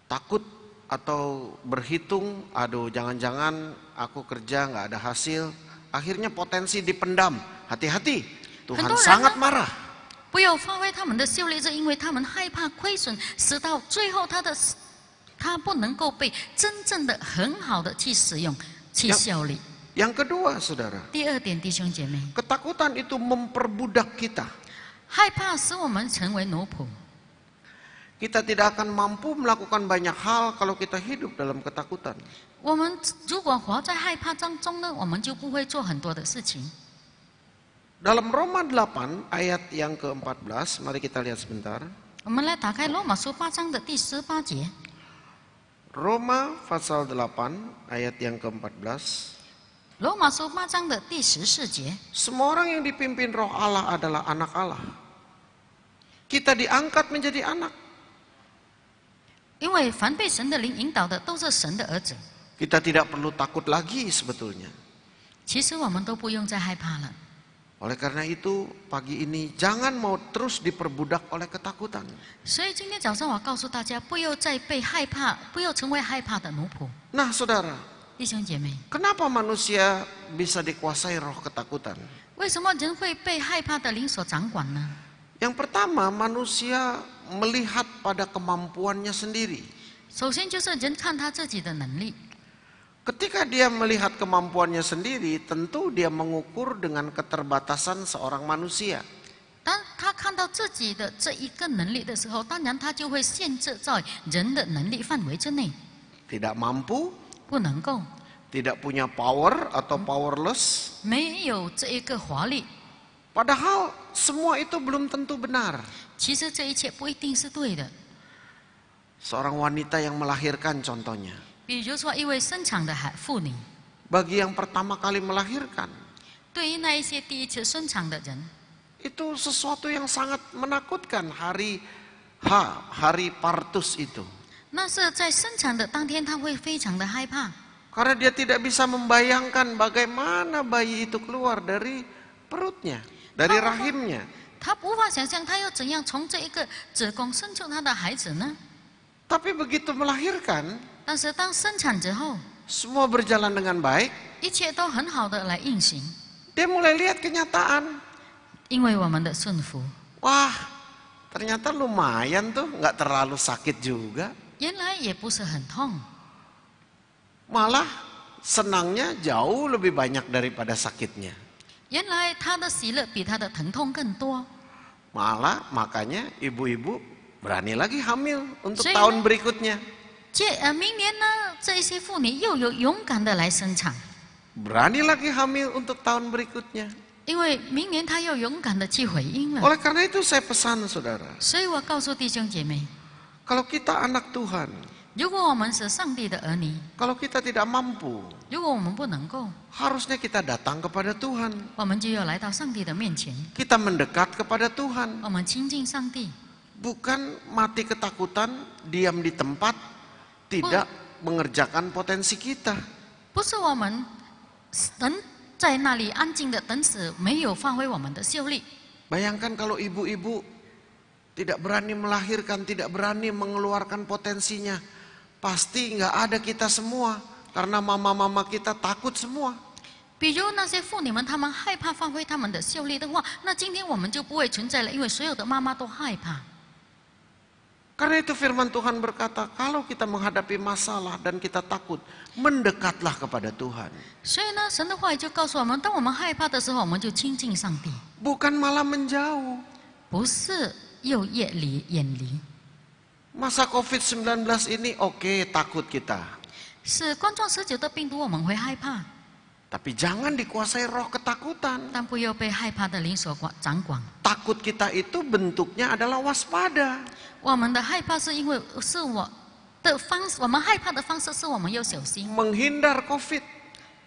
[SPEAKER 3] takut atau berhitung, aduh jangan-jangan aku kerja nggak ada hasil. Akhirnya potensi dipendam. Hati-hati, Tuhan sangat marah.
[SPEAKER 4] 不要发挥他们的效力，是因为他们害怕亏损，使到最后他不能够被真正的很好的去使用，气效力。
[SPEAKER 3] Yang kedua, saudara,
[SPEAKER 4] 第二点，弟兄姐妹，
[SPEAKER 3] ketakutan itu memperbudak kita.
[SPEAKER 4] 害怕使我们成为奴仆。
[SPEAKER 3] Kita tidak akan mampu melakukan banyak hal kalau kita hidup dalam ketakutan.
[SPEAKER 4] 我们如果活在害怕当中呢，我们就不会做很多的事情。
[SPEAKER 3] Dalam Roma 8 ayat yang ke-14, mari kita lihat sebentar.
[SPEAKER 4] 我们来打开罗马书8章的第18节。
[SPEAKER 3] Roma pasal 8 ayat yang ke-14.
[SPEAKER 4] 罗马书8章的第14节，
[SPEAKER 3] Semua orang yang dipimpin roh Allah adalah anak Allah. Kita diangkat menjadi anak.
[SPEAKER 4] 因为凡被神的灵引导的，都是神的儿子。
[SPEAKER 3] Kita tidak perlu takut lagi sebetulnya.
[SPEAKER 4] 其实我们都不用再害怕了。
[SPEAKER 3] Oleh karena itu, pagi ini jangan mau terus diperbudak oleh ketakutan.
[SPEAKER 4] 所以今天早上我告诉大家，不要再被害怕，不要成为害怕的奴仆。
[SPEAKER 3] Nah, saudara,
[SPEAKER 4] 弟兄姐妹，
[SPEAKER 3] kenapa manusia bisa dikuasai roh ketakutan?
[SPEAKER 4] 为什么人会被害怕的灵所掌管呢？
[SPEAKER 3] Yang pertama, manusia melihat pada kemampuannya sendiri.
[SPEAKER 4] 首先就是人看他自己的能力。
[SPEAKER 3] Ketika dia melihat kemampuannya sendiri, tentu dia mengukur dengan keterbatasan seorang manusia.
[SPEAKER 4] 当他看到自己的这一个能力的时候，当然他就会限制在人的能力范围之内，
[SPEAKER 3] Tidak mampu,
[SPEAKER 4] 不能够
[SPEAKER 3] tidak punya power atau powerless.
[SPEAKER 4] 没有这一个华丽。
[SPEAKER 3] Padahal semua itu belum tentu benar.
[SPEAKER 4] 其实这一切不一定是对的。
[SPEAKER 3] Seorang wanita yang melahirkan contohnya.
[SPEAKER 4] 比如说，一位生产的妇女，
[SPEAKER 3] Bagi yang pertama kali melahirkan,
[SPEAKER 4] 对于那一些第一次生产的人，
[SPEAKER 3] itu sesuatu yang sangat menakutkan hari partus itu.
[SPEAKER 4] 那是在生产的当天，他会非常的害怕，
[SPEAKER 3] Karena dia tidak bisa membayangkan bagaimana bayi itu keluar dari perutnya, dari rahimnya.
[SPEAKER 4] 他无法想象他要怎样从这一个子宫生出他的孩子呢？
[SPEAKER 3] Tapi begitu melahirkan,
[SPEAKER 4] 但是当生产之后，
[SPEAKER 3] semua berjalan dengan baik.
[SPEAKER 4] 一切都很好的来运行，
[SPEAKER 3] Dia mulai lihat kenyataan.
[SPEAKER 4] 因为我们的顺服。
[SPEAKER 3] Wah, ternyata lumayan tuh, nggak terlalu sakit juga.
[SPEAKER 4] 原来也不是很痛，
[SPEAKER 3] Malah senangnya jauh lebih banyak daripada sakitnya.
[SPEAKER 4] 原来他的喜乐比他的疼痛更多。
[SPEAKER 3] Malah makanya ibu-ibu berani lagi hamil untuk
[SPEAKER 4] Sehingga-
[SPEAKER 3] tahun berikutnya.
[SPEAKER 4] 明年呢，这一些妇女又有勇敢的来生产，
[SPEAKER 3] Berani lagi hamil untuk tahun berikutnya.
[SPEAKER 4] 因为明年她又勇敢的去回应了。
[SPEAKER 3] Oleh karena itu saya pesan saudara,
[SPEAKER 4] 所以我告诉弟兄姐妹，
[SPEAKER 3] kalau kita anak Tuhan,
[SPEAKER 4] 如果我们是上帝的儿女，
[SPEAKER 3] kalau kita tidak mampu,
[SPEAKER 4] 如果我们不能够，
[SPEAKER 3] harusnya kita datang kepada Tuhan.
[SPEAKER 4] 我们就要来到上帝的面前，
[SPEAKER 3] Kita mendekat kepada Tuhan.
[SPEAKER 4] 我们亲近上帝，
[SPEAKER 3] Bukan mati ketakutan, diam di tempat, tidak mengerjakan potensi kita.
[SPEAKER 4] 不是我们等在那里安静的等死，没有发挥我们的效力。
[SPEAKER 3] Bayangkan kalau ibu-ibu tidak berani melahirkan, tidak berani mengeluarkan potensinya. Pasti nggak ada kita semua. Karena mama-mama kita takut semua.
[SPEAKER 4] 比如那些妇女们，她们害怕发挥她们的效力的话，那今天我们就不会存在了，因为所有的妈妈都害怕。
[SPEAKER 3] Karena itu firman Tuhan berkata, kalau kita menghadapi masalah dan kita takut, mendekatlah kepada Tuhan.
[SPEAKER 4] 所以呢，神的话语就告诉我们，当我们害怕的时候，我们就亲近上帝，
[SPEAKER 3] Bukan malah menjauh.
[SPEAKER 4] 不是又远离。
[SPEAKER 3] Masa COVID-19 ini oke, takut kita.
[SPEAKER 4] 是冠状19的病毒，我们会害怕，
[SPEAKER 3] Tapi jangan dikuasai roh ketakutan.
[SPEAKER 4] 但不要被害怕的灵所掌管。
[SPEAKER 3] Takut kita itu bentuknya adalah waspada.
[SPEAKER 4] 我们的害怕是因为是我的方式，我们害怕的方式是我们要小心，
[SPEAKER 3] Menghindar COVID.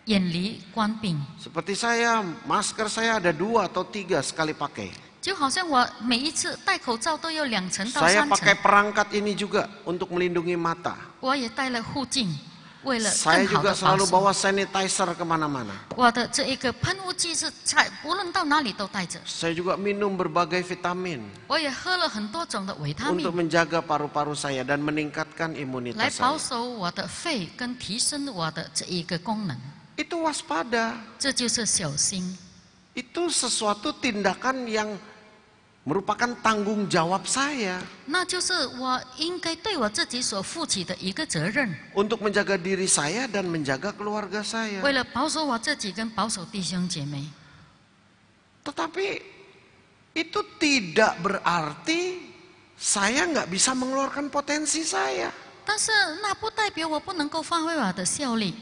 [SPEAKER 4] 远离官病。
[SPEAKER 3] Seperti saya, masker saya ada 2 atau 3 sekali pakai.
[SPEAKER 4] 就好像我每一次戴口罩都有2层到
[SPEAKER 3] Saya
[SPEAKER 4] 3
[SPEAKER 3] pakai
[SPEAKER 4] 层，
[SPEAKER 3] perangkat ini juga untuk melindungi mata.
[SPEAKER 4] 我也戴了护镜，为了
[SPEAKER 3] Saya
[SPEAKER 4] 更好
[SPEAKER 3] juga
[SPEAKER 4] 的保
[SPEAKER 3] selalu
[SPEAKER 4] 守。
[SPEAKER 3] bawa sanitizer kemana-mana.
[SPEAKER 4] 我的这一个喷雾剂是在无论到哪里都带着。
[SPEAKER 3] Saya juga minum berbagai vitamin
[SPEAKER 4] 我也喝了很多种的维他命
[SPEAKER 3] untuk，menjaga paru-paru saya dan meningkatkan
[SPEAKER 4] 来
[SPEAKER 3] imunitas
[SPEAKER 4] 保
[SPEAKER 3] saya.
[SPEAKER 4] 守我的肺跟提升我的这一个功能。
[SPEAKER 3] Itu waspada.
[SPEAKER 4] 这就是小心，
[SPEAKER 3] Itu sesuatu tindakan yang merupakan tanggung jawab saya
[SPEAKER 4] 那就是我应该对我自己所负起的一个责任，
[SPEAKER 3] untuk menjaga diri saya dan menjaga keluarga saya.
[SPEAKER 4] 为了保守我自己跟保守弟兄姐妹。
[SPEAKER 3] Tetapi itu tidak berarti saya nggak bisa mengeluarkan potensi saya.
[SPEAKER 4] 但是那不代表我不能够发挥我的效力。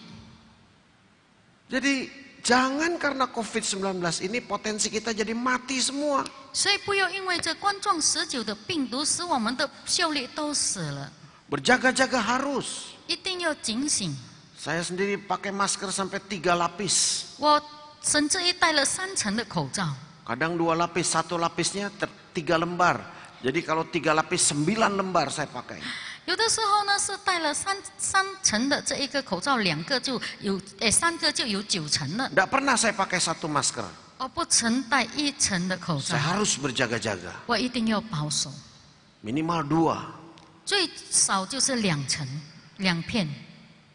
[SPEAKER 3] Jadi jangan karena COVID-19 ini potensi kita jadi mati semua.
[SPEAKER 4] 所以不要因为这冠状19的病毒使我们的效力都死了，
[SPEAKER 3] Berjaga-jaga harus.
[SPEAKER 4] 一定要警醒。
[SPEAKER 3] Saya sendiri pakai masker sampai 3 lapis.
[SPEAKER 4] 我甚至于戴了3层的口罩，
[SPEAKER 3] Kadang 2 lapis, 1 lapisnya 3 lembar. Jadi kalau 3 lapis 9 lembar saya pakai.
[SPEAKER 4] 有的时候呢是戴了三层的这一个口罩，2个就有，3个就有9层了。
[SPEAKER 3] Tidak pernah saya pakai 1 masker.
[SPEAKER 4] 我不曾戴1层的口罩
[SPEAKER 3] Saya，harus berjaga-jaga.
[SPEAKER 4] 我一定要保守，
[SPEAKER 3] Minimal 2.
[SPEAKER 4] 最少就是2层，2片，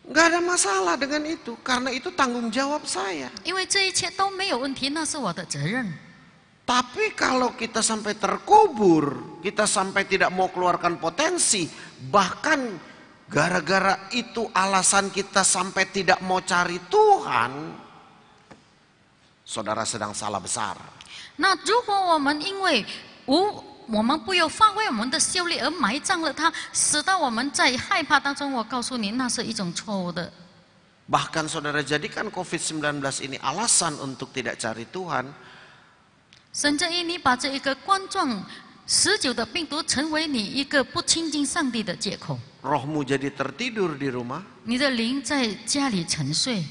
[SPEAKER 3] Nggak ada masalah dengan itu. Karena itu tanggung jawab saya.
[SPEAKER 4] 因为这一切都没有问题，那是我的责任。
[SPEAKER 3] Tapi kalau kita sampai terkubur, kita sampai tidak mau keluarkan potensi, bahkan gara-gara itu alasan kita sampai tidak mau cari Tuhan, saudara sedang salah besar.
[SPEAKER 4] 那如果我们因为我们不有发挥我们的效力而埋葬了它，使到我们在害怕当中，我告诉你，那是一种错误的。
[SPEAKER 3] Bahkan saudara jadikan COVID-19 ini alasan untuk tidak cari Tuhan,
[SPEAKER 4] 甚至于你把这一个冠状19的病毒成为你一个不亲近上帝的借口，
[SPEAKER 3] rohmu jadi tertidur di rumah,
[SPEAKER 4] 你的灵在家里沉睡。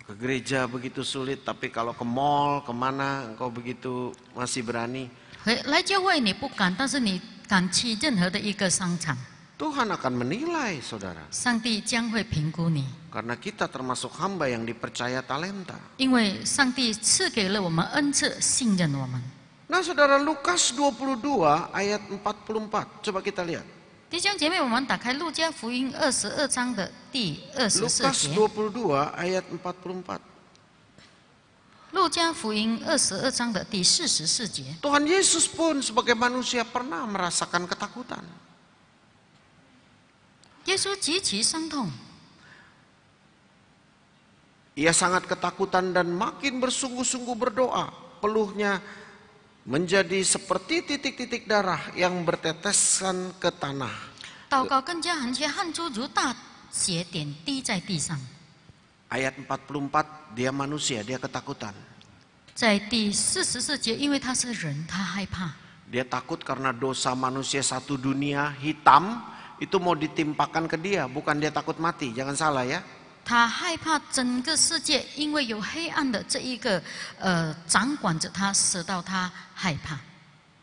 [SPEAKER 3] ke gereja begitu sulit, tapi kalau ke mall, kemana engkau begitu masih berani,
[SPEAKER 4] 来教会你不敢，但是你敢去任何的一个商场，
[SPEAKER 3] Tuhan akan menilai saudara.
[SPEAKER 4] 上帝将会评估你，
[SPEAKER 3] Karena kita termasuk hamba yang dipercaya talenta.
[SPEAKER 4] 因为上帝赐给了我们恩赐，信任我们。
[SPEAKER 3] Nah saudara, Lukas 22 ayat 44. Coba kita lihat.
[SPEAKER 4] 弟兄姐妹，我们打开路加福音22章的第24
[SPEAKER 3] Lukas
[SPEAKER 4] 节。
[SPEAKER 3] 22 ayat 44.
[SPEAKER 4] 路加福音22章的第44节。
[SPEAKER 3] Tuhan Yesus pun sebagai manusia pernah merasakan ketakutan.
[SPEAKER 4] 耶稣极其伤痛，
[SPEAKER 3] Ia sangat ketakutan dan makin bersungguh-sungguh berdoa. Peluhnya menjadi seperti titik-titik darah yang berteteskan ke tanah.
[SPEAKER 4] 祷告更加含切，汗珠如大血点滴在地上。
[SPEAKER 3] Ayat 44, dia manusia, dia ketakutan.
[SPEAKER 4] 在第44节，因为他是人，他害怕。
[SPEAKER 3] Dia takut karena dosa manusia satu dunia hitam itu mau ditimpakan ke dia, bukan dia takut mati, jangan salah ya.
[SPEAKER 4] 他害怕整个世界因为有黑暗的这一个掌管着他，使到他害怕。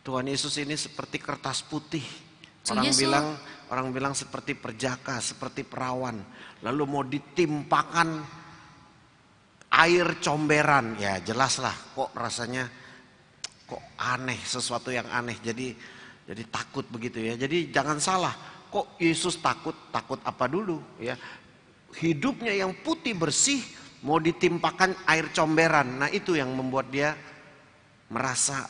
[SPEAKER 3] Tuhan Yesus ini seperti kertas putih.
[SPEAKER 4] Tuhan Yesus-
[SPEAKER 3] Orang bilang seperti perjaka, seperti perawan. Lalu mau ditimpakan air comberan, ya jelaslah kok rasanya kok aneh, sesuatu yang aneh. Jadi takut begitu ya. Jadi jangan salah, kok Yesus takut apa dulu ya? Hidupnya yang putih bersih mau ditimpakan air comberan. Nah itu yang membuat dia merasa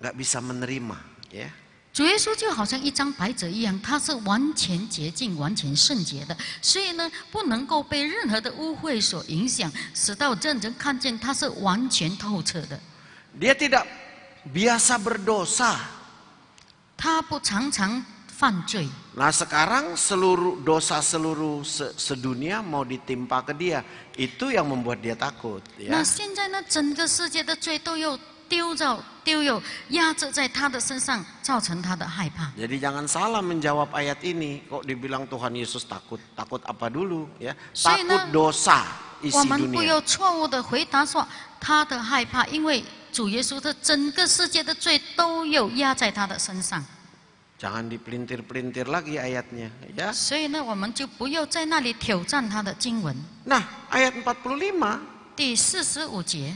[SPEAKER 3] nggak bisa menerima ya.
[SPEAKER 4] 主耶稣就好像一张白纸一样，他是完全洁净、完全圣洁的，所以呢，不能够被任何的污秽所影响，使到让人看见他是完全透彻的。
[SPEAKER 3] Dia tidak biasa berdosa.
[SPEAKER 4] 他不常常犯罪。
[SPEAKER 3] Nah sekarang seluruh dosa sedunia mau ditimpa ke dia. Itu yang membuat dia takut.
[SPEAKER 4] 那
[SPEAKER 3] Ya.
[SPEAKER 4] 现在呢，整个世界的罪都又压着在他的身上，造成他的害怕。
[SPEAKER 3] Jadi jangan salah menjawab ayat ini. Kok dibilang Tuhan Yesus takut? Takut apa dulu? Ya.
[SPEAKER 4] Sehingga-
[SPEAKER 3] Takut dosa
[SPEAKER 4] 我
[SPEAKER 3] isi
[SPEAKER 4] 们不
[SPEAKER 3] dunia.
[SPEAKER 4] 要错误的回答说他的害怕，因为主耶稣的整个世界的罪都有压在他的身上，
[SPEAKER 3] Jangan dipelintir-pelintir lagi ayatnya. Ya.
[SPEAKER 4] 所以呢，我们就不要在那里挑战他的经文。
[SPEAKER 3] Nah ayat 45.
[SPEAKER 4] 第45节，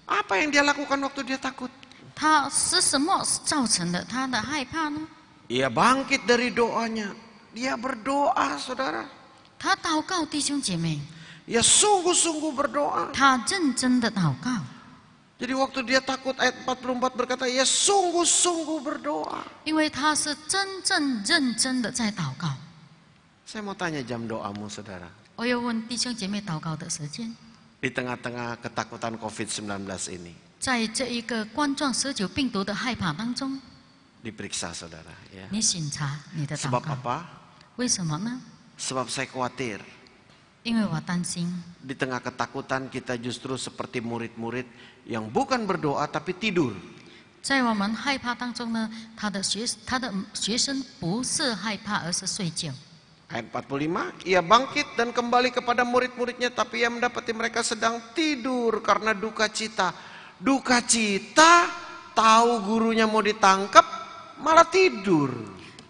[SPEAKER 3] Apa yang dia lakukan waktu dia takut?
[SPEAKER 4] 他是什么造成的他的害怕呢？
[SPEAKER 3] Ia bangkit dari doanya. Dia berdoa saudara.
[SPEAKER 4] 他祷告，弟兄姐妹，
[SPEAKER 3] Ia sungguh-sungguh berdoa.
[SPEAKER 4] 他认真的祷告。
[SPEAKER 3] Jadi waktu dia takut ayat 44 berkata, ia sungguh-sungguh berdoa.
[SPEAKER 4] 因为他是真正认真的在祷告。
[SPEAKER 3] Saya mau tanya jam doamu saudara.
[SPEAKER 4] 我要问弟兄姐妹祷告的时间，
[SPEAKER 3] Di tengah-tengah ketakutan COVID-19 ini.
[SPEAKER 4] 在这一个冠状19病毒的害怕当中，
[SPEAKER 3] Diperiksa saudara. Ya.
[SPEAKER 4] 你审查你的祷
[SPEAKER 3] Sebab
[SPEAKER 4] 告，
[SPEAKER 3] apa?
[SPEAKER 4] 为什么呢？
[SPEAKER 3] Sebab saya khawatir.
[SPEAKER 4] 因为我担心，
[SPEAKER 3] Di tengah ketakutan kita justru seperti murid-murid yang bukan berdoa tapi tidur.
[SPEAKER 4] 在我们害怕当中呢，他的学生不是害怕，而是睡觉。
[SPEAKER 3] Ayat 45, ia bangkit dan kembali kepada murid-muridnya, tapi ia mendapati mereka sedang tidur karena duka cita. Duka cita, tahu gurunya mau ditangkap, malah tidur.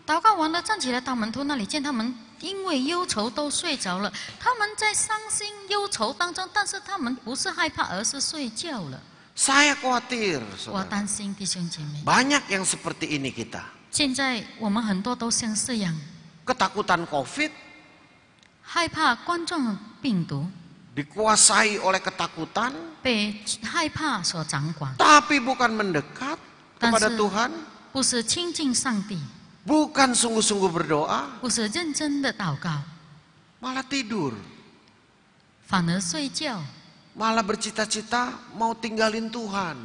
[SPEAKER 4] 祷告完了，站起来到门徒那里，见他们因为忧愁都睡着了。他们在伤心忧愁当中，但是他们不是害怕，而是睡觉了。
[SPEAKER 3] Saya khawatir,
[SPEAKER 4] 我
[SPEAKER 3] saudara.
[SPEAKER 4] 担心弟兄姐妹，
[SPEAKER 3] Banyak yang seperti ini kita.
[SPEAKER 4] 现在我们很多都像这样，
[SPEAKER 3] Ketakutan COVID
[SPEAKER 4] 害怕冠状病毒，
[SPEAKER 3] dikuasai oleh ketakutan,
[SPEAKER 4] 被害怕所掌管，
[SPEAKER 3] tapi bukan mendekat kepada
[SPEAKER 4] Tapi-
[SPEAKER 3] Tuhan,
[SPEAKER 4] 不是亲近上帝，
[SPEAKER 3] bukan sungguh-sungguh berdoa,
[SPEAKER 4] 不是认真的祷告，
[SPEAKER 3] malah tidur.
[SPEAKER 4] 反而睡觉，
[SPEAKER 3] Malah bercita-cita mau tinggalin Tuhan,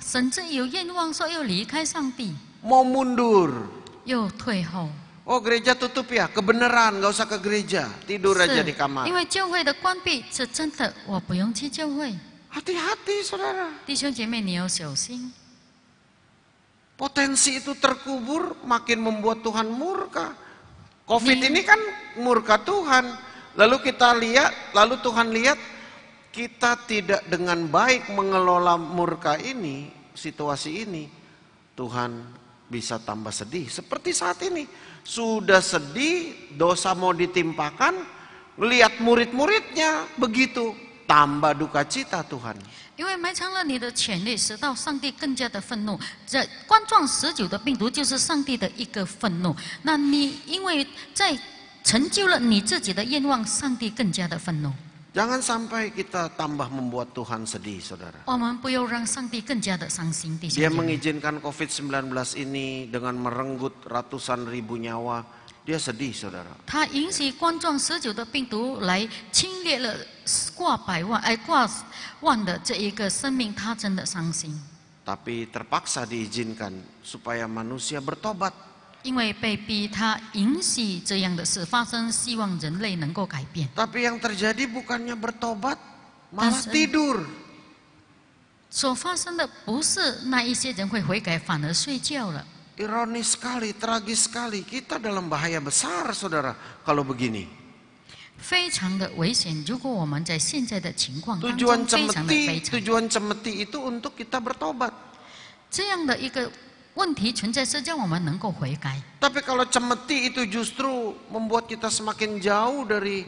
[SPEAKER 4] 甚至有愿望说要离开上帝，
[SPEAKER 3] mau mundur.
[SPEAKER 4] 又退后。
[SPEAKER 3] Oh gereja tutup ya, kebenaran gak usah ke gereja, tidur aja di
[SPEAKER 4] 因
[SPEAKER 3] kamar.
[SPEAKER 4] 为教会的关闭是真的，我不用去教会。
[SPEAKER 3] Hati-hati saudara,
[SPEAKER 4] 弟兄姐妹，你要小心。
[SPEAKER 3] potensi itu terkubur makin membuat Tuhan murka. COVID ini kan murka Tuhan. Lalu kita lihat, lalu Tuhan lihat kita tidak dengan baik mengelola murka ini, situasi ini, Tuhan bisa tambah sedih. Seperti saat ini, sudah sedih, dosa mau ditimpakan, melihat murid-muridnya begitu, tambah duka cita Tuhan.
[SPEAKER 4] 因为埋藏了你的潜力，使到上帝更加的愤怒。这冠状19的病毒就是上帝的一个愤怒。那你因为在成就了你自己的愿望，上帝更加的愤怒。
[SPEAKER 3] Jangan sampai kita tambah membuat Tuhan sedih, saudara.
[SPEAKER 4] 我们不要让上帝更加的伤心，弟兄
[SPEAKER 3] Dia
[SPEAKER 4] 姐妹。
[SPEAKER 3] mengizinkan COVID-19 ini dengan merenggut ratusan ribu nyawa. Dia sedih, saudara.
[SPEAKER 4] 他允许冠状19的病毒来侵略了过万的这一个生命，他真的伤心。
[SPEAKER 3] Tapi terpaksa diizinkan supaya manusia bertobat.
[SPEAKER 4] 因为被逼，他允许这样的事发生，希望人类能够改变。
[SPEAKER 3] Tapi yang terjadi bukannya bertobat, malah
[SPEAKER 4] Dan-
[SPEAKER 3] tidur.
[SPEAKER 4] 所发生的不是那一些人会悔改，反而睡觉了。
[SPEAKER 3] Ironis sekali, tragis sekali. Kita dalam bahaya besar, saudara, kalau begini.
[SPEAKER 4] 非常的危险。如果我们在现在的情况当
[SPEAKER 3] Tujuan
[SPEAKER 4] 中，非常的悲
[SPEAKER 3] cemeti,
[SPEAKER 4] 惨。
[SPEAKER 3] tujuan cemeti itu untuk kita bertobat.
[SPEAKER 4] 这样的一个问题存在，是让我们能够悔改。
[SPEAKER 3] Tapi kalau cemeti itu justru membuat kita semakin jauh dari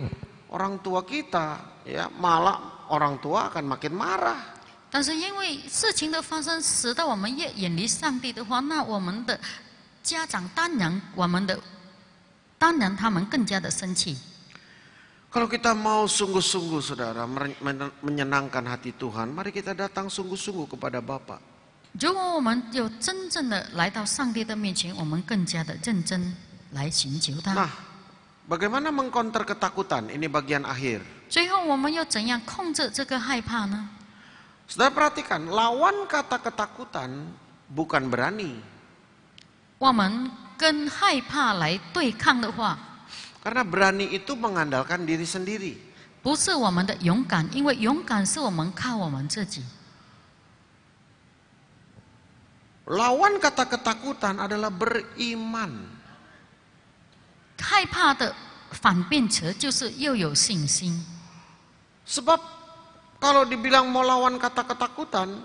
[SPEAKER 3] orang tua kita, ya malah orang tua akan makin marah.
[SPEAKER 4] 但是因为事情的发生，使得我们越远离上帝的话，那我们的家长当然他们更加的生气。
[SPEAKER 3] Kalau kita mau sungguh-sungguh saudara menyenangkan hati Tuhan, mari kita datang sungguh-sungguh kepada Bapa.
[SPEAKER 4] 如果我们有真正的来到上帝的面前，我们更加的认真来寻求他。
[SPEAKER 3] Nah, bagaimana mengkonter ketakutan? Ini bagian akhir.
[SPEAKER 4] 最后我们要怎样控制这个害怕呢？
[SPEAKER 3] Saudara perhatikan, lawan kata ketakutan bukan berani.
[SPEAKER 4] 我们跟害怕来对抗的话，
[SPEAKER 3] Karena berani itu mengandalkan diri sendiri.
[SPEAKER 4] 不是我们的勇敢，因为勇敢是我们靠我们自己。
[SPEAKER 3] Lawan kata ketakutan adalah beriman.
[SPEAKER 4] 害怕的反辩词就是要有信心。
[SPEAKER 3] Sebab kalau dibilang mau lawan kata ketakutan,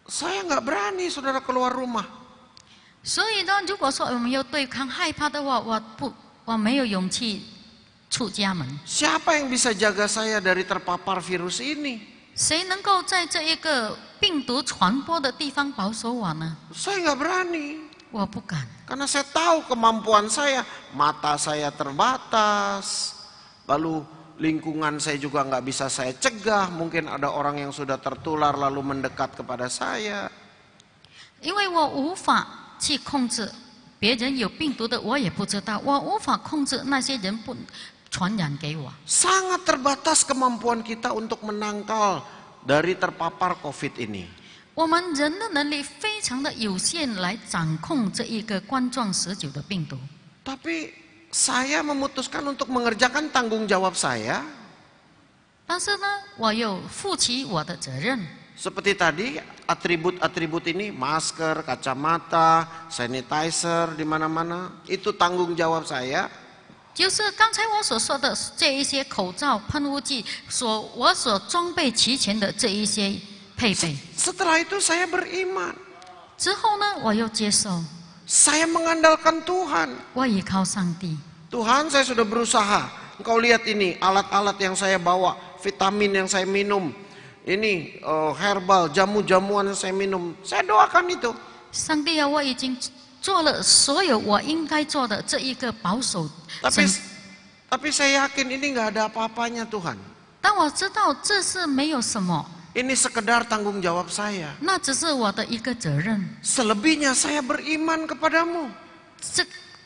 [SPEAKER 3] saya nggak berani saudara keluar rumah.
[SPEAKER 4] 所以呢，如果说我们要对抗害怕的话，我没有勇气出家门。
[SPEAKER 3] Siapa yang bisa jaga saya dari terpapar virus ini?
[SPEAKER 4] 谁能够在这一个病毒传播的地方保守我呢？
[SPEAKER 3] Saya nggak berani.
[SPEAKER 4] 我不敢，
[SPEAKER 3] Karena saya tahu kemampuan saya, mata saya terbatas, lalu lingkungan saya juga nggak bisa saya cegah. Mungkin ada orang yang sudah tertular lalu mendekat kepada saya.
[SPEAKER 4] 因为我无法去控制别人有病毒的，我也不知道，我无法控制那些人不传染给我。
[SPEAKER 3] Sangat terbatas kemampuan kita untuk menangkal dari terpapar COVID ini.
[SPEAKER 4] 我们人的能力非常的有限，来掌控这一个冠状19的病毒。
[SPEAKER 3] Tapi saya memutuskan untuk mengerjakan tanggung jawab saya.
[SPEAKER 4] 但是呢，我又负起我的责任。
[SPEAKER 3] Seperti tadi atribut-atribut ini, masker, kacamata, sanitizer di mana-mana, itu tanggung jawab saya.
[SPEAKER 4] 就是刚才我所说的这一些口罩、喷雾剂，我所装备齐全的这一些配备。
[SPEAKER 3] Setelah itu saya beriman.
[SPEAKER 4] 之后呢，我又接受，
[SPEAKER 3] Saya mengandalkan Tuhan.
[SPEAKER 4] 我依靠上帝。
[SPEAKER 3] Tuhan, saya sudah berusaha. Engkau lihat ini, alat-alat yang saya bawa, vitamin yang saya minum, ini herbal, jamu-jamuan yang saya minum. Saya doakan itu.
[SPEAKER 4] 上帝啊，我已经做了所有我应该做的这一个保守。
[SPEAKER 3] Tapi saya yakin ini nggak ada apa-apanya Tuhan.
[SPEAKER 4] 但我知道这是没有什么，
[SPEAKER 3] Ini sekedar tanggung jawab saya.
[SPEAKER 4] 那只是我的一个责任。
[SPEAKER 3] Selebihnya saya beriman kepadamu.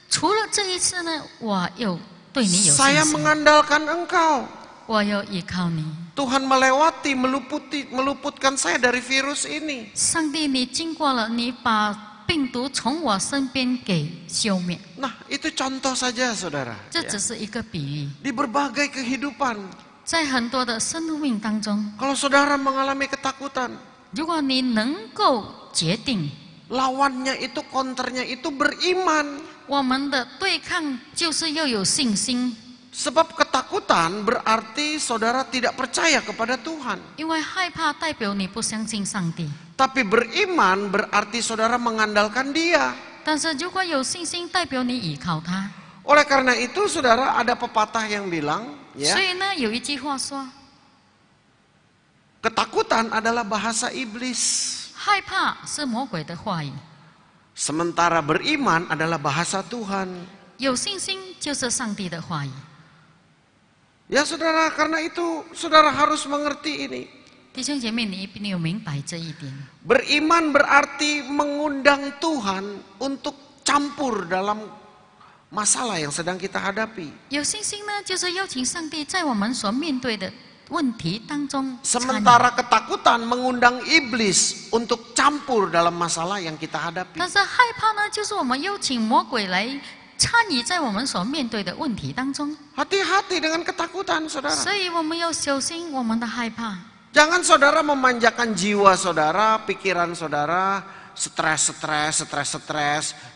[SPEAKER 4] 除了这一次呢，我又对你有信
[SPEAKER 3] Saya
[SPEAKER 4] 心，
[SPEAKER 3] mengandalkan Engkau.
[SPEAKER 4] 我又依靠你。
[SPEAKER 3] Tuhan melewati, meluputkan saya dari virus ini.
[SPEAKER 4] 上帝，你经过了，你把病毒从我身边给消灭。
[SPEAKER 3] Nah, itu contoh saja, saudara.
[SPEAKER 4] 这
[SPEAKER 3] Ya.
[SPEAKER 4] 只是一个比喻，
[SPEAKER 3] Di berbagai kehidupan.
[SPEAKER 4] 在很多的生命当中，
[SPEAKER 3] Kalau saudara mengalami ketakutan,
[SPEAKER 4] 如果你能够决定，
[SPEAKER 3] lawannya itu, counternya itu beriman.
[SPEAKER 4] 我们的对抗就是要有信心，
[SPEAKER 3] Sebab ketakutan berarti saudara tidak percaya kepada Tuhan.
[SPEAKER 4] 因为害怕代表你不相信上帝。
[SPEAKER 3] Tapi beriman berarti saudara mengandalkan Dia.
[SPEAKER 4] 但是如果有信心，代表你依靠他。
[SPEAKER 3] Oleh karena itu, saudara, ada pepatah yang bilang,
[SPEAKER 4] 所
[SPEAKER 3] ya,
[SPEAKER 4] 以呢，有一句话说，
[SPEAKER 3] ketakutan adalah bahasa iblis.
[SPEAKER 4] 害怕是魔鬼的话语，
[SPEAKER 3] Sementara beriman adalah bahasa Tuhan.
[SPEAKER 4] 有信心就是上帝的话语。
[SPEAKER 3] Ya saudara, karena itu saudara harus mengerti ini.
[SPEAKER 4] 弟兄姐妹，你一定要明白这一点。
[SPEAKER 3] Beriman berarti mengundang Tuhan untuk campur dalam masalah yang sedang kita hadapi.
[SPEAKER 4] 有信心呢，就是邀请上帝在我们所面对的问题当中参与。
[SPEAKER 3] Sementara ketakutan mengundang iblis untuk campur dalam masalah yang kita hadapi.
[SPEAKER 4] 但是害怕呢，就是我们邀请魔鬼来参与在我们所面对的问题当中。
[SPEAKER 3] Hati-hati dengan ketakutan, saudara.
[SPEAKER 4] 所以我们要小心我们的害怕。
[SPEAKER 3] Jangan saudara memanjakan jiwa saudara, pikiran saudara, stres,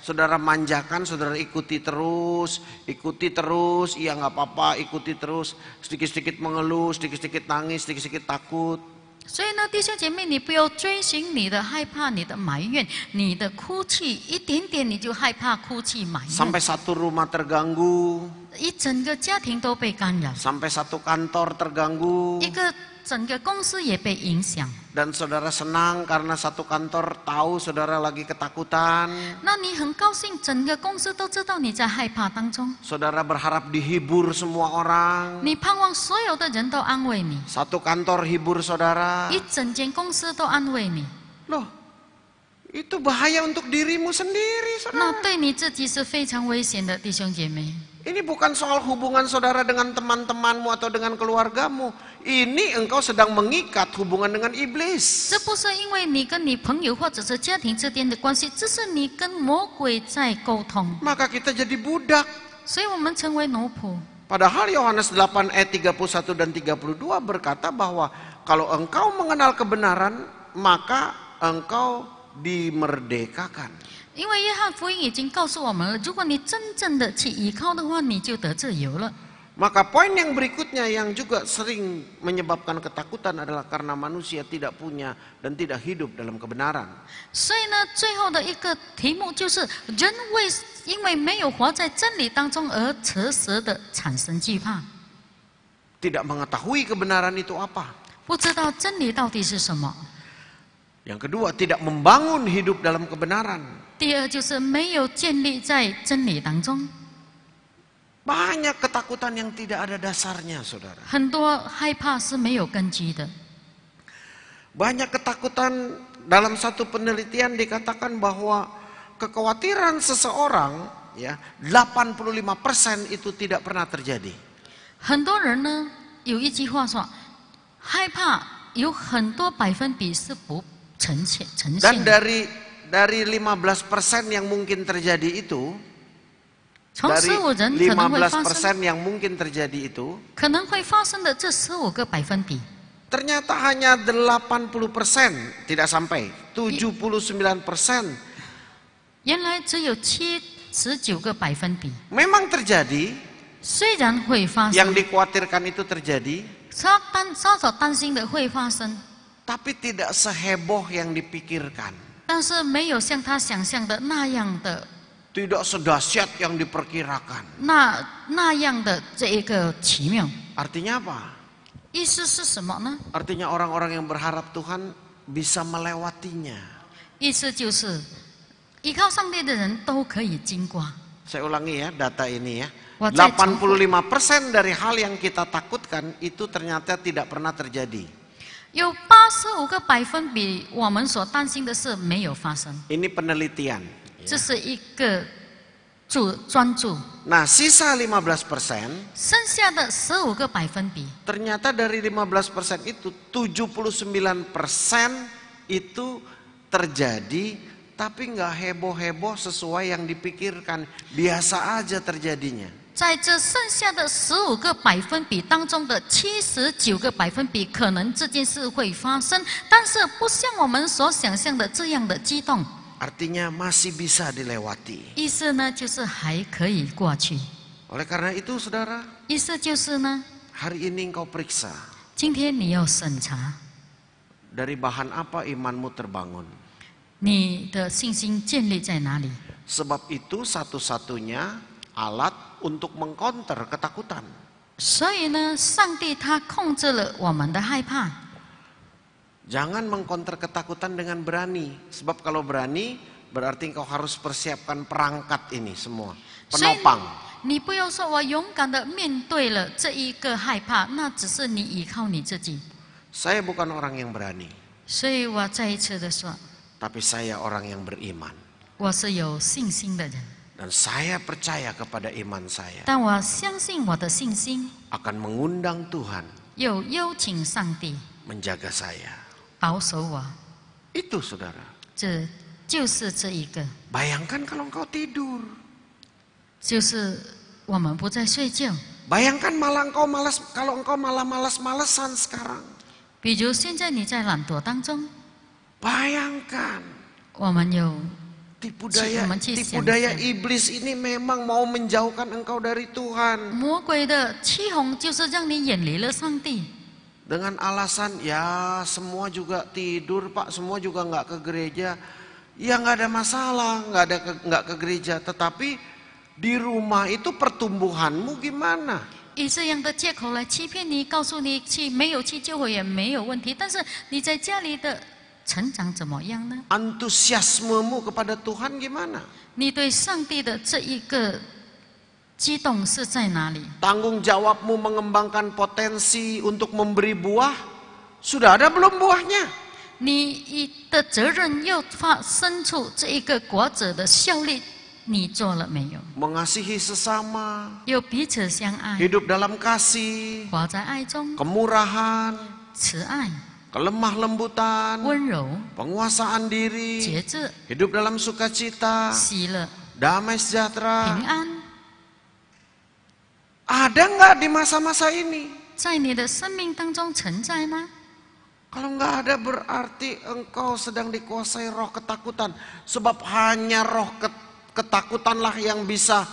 [SPEAKER 3] saudara manjakan, saudara ikuti terus, iya nggak apa-apa, ikuti terus, sedikit-sedikit mengeluh, sedikit-sedikit nangis, sedikit-sedikit takut.
[SPEAKER 4] 所以呢，弟兄姐妹，你不要追寻你的害怕、你的埋怨、你的哭泣，一点点你就害怕、哭泣、埋怨，
[SPEAKER 3] Sampai satu rumah terganggu,
[SPEAKER 4] 一整个家庭都被干扰，
[SPEAKER 3] sampai satu kantor terganggu,
[SPEAKER 4] 一个整个公司也被影响。
[SPEAKER 3] dan saudara senang karena satu kantor tahu saudara lagi ketakutan.
[SPEAKER 4] 那你很高兴，整个公司都知道你在害怕当中，
[SPEAKER 3] Saudara berharap dihibur semua orang.
[SPEAKER 4] 你盼望所有的人都安慰你，
[SPEAKER 3] Satu kantor hibur saudara.
[SPEAKER 4] 一整间公司都安慰你，
[SPEAKER 3] Loh, itu bahaya untuk dirimu sendiri,
[SPEAKER 4] 那
[SPEAKER 3] saudara.
[SPEAKER 4] 对你自己是非常危险的，弟兄姐妹。
[SPEAKER 3] Ini bukan soal hubungan saudara dengan teman-temanmu atau dengan keluargamu. Ini engkau sedang mengikat hubungan dengan iblis.
[SPEAKER 4] 这不是因为你跟你朋友或者是家庭之间的关系，这是你跟魔鬼在沟通，
[SPEAKER 3] Maka kita jadi budak.
[SPEAKER 4] 所以我们成为奴仆。
[SPEAKER 3] Padahal Yohanes 8 ayat 31 dan 32 berkata bahwa kalau engkau mengenal kebenaran, maka engkau dimerdekakan.
[SPEAKER 4] 因为约翰福音已经告诉我们了，如果你真正的去依靠的话，你就得自由了。
[SPEAKER 3] Maka poin yang berikutnya yang juga sering menyebabkan ketakutan adalah karena manusia tidak punya dan tidak hidup dalam kebenaran.
[SPEAKER 4] 所以呢，最后的一个题目就是人因为没有活在真理当中而迟迟的产生惧怕，
[SPEAKER 3] Tidak mengetahui kebenaran itu apa.
[SPEAKER 4] 不知道真理到底是什么。
[SPEAKER 3] Yang kedua, tidak membangun hidup dalam kebenaran.
[SPEAKER 4] 第二就是没有建立在真理当中。
[SPEAKER 3] Banyak ketakutan yang tidak ada dasarnya, saudara.
[SPEAKER 4] 很多害怕是没有根基的。
[SPEAKER 3] Banyak ketakutan, dalam satu penelitian dikatakan bahwa kekhawatiran seseorang ya 85% itu tidak pernah terjadi.
[SPEAKER 4] 很多人呢，有一句话说，害怕有很多%是不呈现
[SPEAKER 3] Dan
[SPEAKER 4] 的。
[SPEAKER 3] dari 15% yang mungkin terjadi itu,
[SPEAKER 4] 从
[SPEAKER 3] dari
[SPEAKER 4] 15人可能会发生，
[SPEAKER 3] 15% yang mungkin terjadi itu,
[SPEAKER 4] 可能会发生的这15个%，
[SPEAKER 3] ternyata hanya 80%, tidak sampai 79%.
[SPEAKER 4] 原来只有79个%。
[SPEAKER 3] Memang terjadi,
[SPEAKER 4] 虽然会发
[SPEAKER 3] yang
[SPEAKER 4] 生，
[SPEAKER 3] dikhawatirkan itu terjadi,
[SPEAKER 4] 稍稍担心的会发生，
[SPEAKER 3] tapi tidak seheboh yang dipikirkan.
[SPEAKER 4] 但是没有像他想象的那样的
[SPEAKER 3] Tidak sedahsyat yang diperkirakan.
[SPEAKER 4] 那样的这一个奇妙。
[SPEAKER 3] Artinya apa?
[SPEAKER 4] 意思是什么呢？
[SPEAKER 3] Artinya orang-orang yang berharap Tuhan bisa melewatinya.
[SPEAKER 4] 意思就是依靠上帝的人都可以经过。
[SPEAKER 3] Saya ulangi ya data ini ya.
[SPEAKER 4] 我再重复。
[SPEAKER 3] 85% dari hal yang kita takutkan itu ternyata tidak pernah terjadi.
[SPEAKER 4] 有85个%，我们所担心的事没有发生，
[SPEAKER 3] Ini penelitian.
[SPEAKER 4] 这是一个专注。
[SPEAKER 3] Nah, sisa 15%,
[SPEAKER 4] 剩下的15个%，
[SPEAKER 3] ternyata dari 15% itu 79% itu terjadi, tapi nggak heboh-heboh sesuai yang dipikirkan, biasa aja terjadinya.
[SPEAKER 4] 在这剩下的15个%当中的79个%，可能这件事会发生，但是不像我们所想象的这样的激动。
[SPEAKER 3] Artinya masih bisa dilewati.
[SPEAKER 4] 意思呢，就是还可以过去。
[SPEAKER 3] Oleh karena itu, saudara,
[SPEAKER 4] 意思就是呢，
[SPEAKER 3] hari ini engkau periksa
[SPEAKER 4] 今天你要审查
[SPEAKER 3] dari bahan apa imanmu terbangun.
[SPEAKER 4] 你的信心建立在哪里。
[SPEAKER 3] Sebab itu satu-satunya alat untuk mengcounter ketakutan.
[SPEAKER 4] 所以呢，上帝他控制了我们的害怕。
[SPEAKER 3] Jangan mengcounter ketakutan dengan berani. Sebab kalau berani berarti engkau harus persiapkan perangkat ini semua.
[SPEAKER 4] 所以
[SPEAKER 3] Penopang.
[SPEAKER 4] 你不要说我勇敢的面对了这一个害怕，那只是你依靠你自己。
[SPEAKER 3] Saya bukan orang yang berani.
[SPEAKER 4] 所以我再一次的说，
[SPEAKER 3] Tapi saya orang yang beriman.
[SPEAKER 4] 我是有信心的人，
[SPEAKER 3] Dan saya percaya kepada iman saya.
[SPEAKER 4] 但我相信我的信心
[SPEAKER 3] Akan mengundang Tuhan
[SPEAKER 4] 有邀请上帝
[SPEAKER 3] menjaga saya.
[SPEAKER 4] 保守我，
[SPEAKER 3] Itu saudara.
[SPEAKER 4] 这就是这一个，
[SPEAKER 3] Bayangkan kalau engkau tidur.
[SPEAKER 4] 就是我们不再睡觉。
[SPEAKER 3] Bayangkan malah engkau malas, kalau engkau malah malas-malasan sekarang.
[SPEAKER 4] 比如现在你在懒惰当中，
[SPEAKER 3] Bayangkan
[SPEAKER 4] 我们有
[SPEAKER 3] tipu
[SPEAKER 4] 我们去想
[SPEAKER 3] daya
[SPEAKER 4] 象
[SPEAKER 3] iblis ini memang mau menjauhkan engkau dari Tuhan.
[SPEAKER 4] 魔鬼的欺哄，就是让你远离了上帝。
[SPEAKER 3] Dengan alasan ya semua juga tidur Pak, semua juga nggak ke gereja. Ya nggak ada masalah, nggak ke gereja. Tetapi di rumah itu pertumbuhanmu gimana?
[SPEAKER 4] 以这样的借口来欺骗你，告诉你没有去教会也没有问题，但是你在家里的成长怎么样呢？
[SPEAKER 3] Antusiasmemu kepada Tuhan gimana?
[SPEAKER 4] 你对上帝的这一个激动是在哪里？
[SPEAKER 3] Tanggung jawabmu mengembangkan potensi untuk memberi buah, sudah ada belum buahnya?
[SPEAKER 4] 你的责任要生出这一个果子的效力，你做了没有？
[SPEAKER 3] Mengasihi sesama,
[SPEAKER 4] 有彼此相爱，
[SPEAKER 3] hidup dalam kasih,
[SPEAKER 4] 活在爱中，
[SPEAKER 3] kemurahan,
[SPEAKER 4] 慈爱、
[SPEAKER 3] kelemah lembutan,
[SPEAKER 4] 温柔、
[SPEAKER 3] penguasaan diri,
[SPEAKER 4] 节制、
[SPEAKER 3] hidup dalam sukacita,
[SPEAKER 4] 喜乐、
[SPEAKER 3] damai sejahtera.
[SPEAKER 4] 平安，
[SPEAKER 3] Ada nggak di masa-masa ini?
[SPEAKER 4] 在你的生命当中存在吗？
[SPEAKER 3] Kalau nggak ada berarti engkau sedang dikuasai roh ketakutan. Sebab hanya roh ketakutanlah yang bisa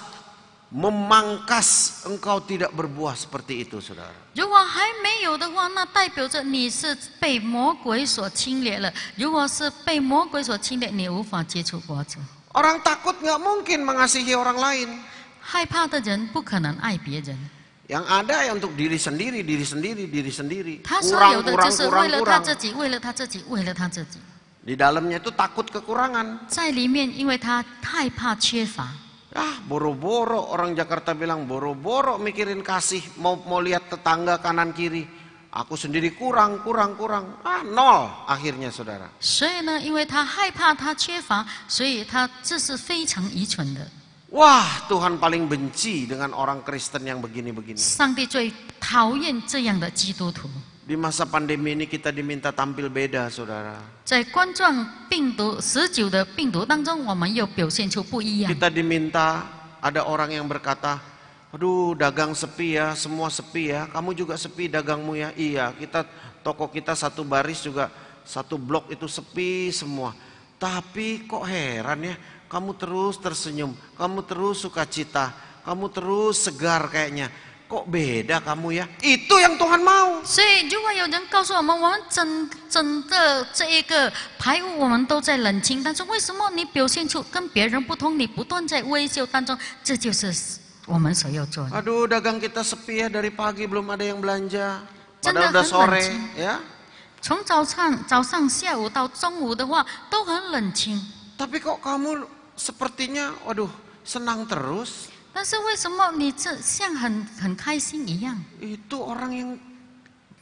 [SPEAKER 3] memangkas engkau tidak berbuah seperti itu, saudara.
[SPEAKER 4] 如果还没有的话，那代表着你是被魔鬼所侵略了。如果是被魔鬼所侵略，你无法结出果子。
[SPEAKER 3] Orang takut nggak mungkin mengasihi orang lain.
[SPEAKER 4] 害怕的人不可能爱别人，
[SPEAKER 3] Yang ada ya untuk diri sendiri, diri sendiri, diri sendiri.
[SPEAKER 4] 他所
[SPEAKER 3] Kurang,
[SPEAKER 4] 有的
[SPEAKER 3] kurang,
[SPEAKER 4] 就是
[SPEAKER 3] kurang,
[SPEAKER 4] 为了他
[SPEAKER 3] kurang.
[SPEAKER 4] 自己，为了他自己，为了他自己。
[SPEAKER 3] Di dalamnya itu takut kekurangan.
[SPEAKER 4] 在里面，因为他害怕缺乏，
[SPEAKER 3] Boro-boro orang Jakarta bilang boro-boro mikirin kasih, mau lihat tetangga kanan kiri. Aku sendiri kurang. Nol akhirnya saudara.
[SPEAKER 4] 所以呢，因为他害怕他缺乏，所以他这是非常愚蠢的。
[SPEAKER 3] Wah, Tuhan paling benci dengan orang Kristen yang begini-begini.
[SPEAKER 4] 上帝最讨厌这样的基督徒。
[SPEAKER 3] Di masa pandemi ini kita diminta tampil beda, saudara.
[SPEAKER 4] 在冠状病毒19的病毒当中，我们又表现出不一样。
[SPEAKER 3] Kita diminta, ada orang yang berkata, aduh dagang sepi ya, semua sepi ya. Kamu juga sepi dagangmu ya? Iya, toko kita satu baris juga, satu blok itu sepi semua. Tapi kok heran ya, kamu terus tersenyum, kamu terus sukacita, kamu terus segar kayaknya. Kok beda kamu ya? Itu yang Tuhan mau.
[SPEAKER 4] 所以，如果有人告诉我们，我们整个这一个排污，我们都在冷清当中，为什么你表现出跟别人不同？你不断在微笑当中，这就是我们所要做的。
[SPEAKER 3] Aduh, dagang kita sepi ya, dari pagi belum ada yang belanja. Padahal
[SPEAKER 4] 真的
[SPEAKER 3] udah
[SPEAKER 4] 很
[SPEAKER 3] sore
[SPEAKER 4] 冷清。
[SPEAKER 3] ya.
[SPEAKER 4] 从早上、下午到中午的话，都很冷清。
[SPEAKER 3] Tapi kok kamu sepertinya, waduh, senang terus.
[SPEAKER 4] 但是为什么你这像很开心一样？
[SPEAKER 3] Itu orang yang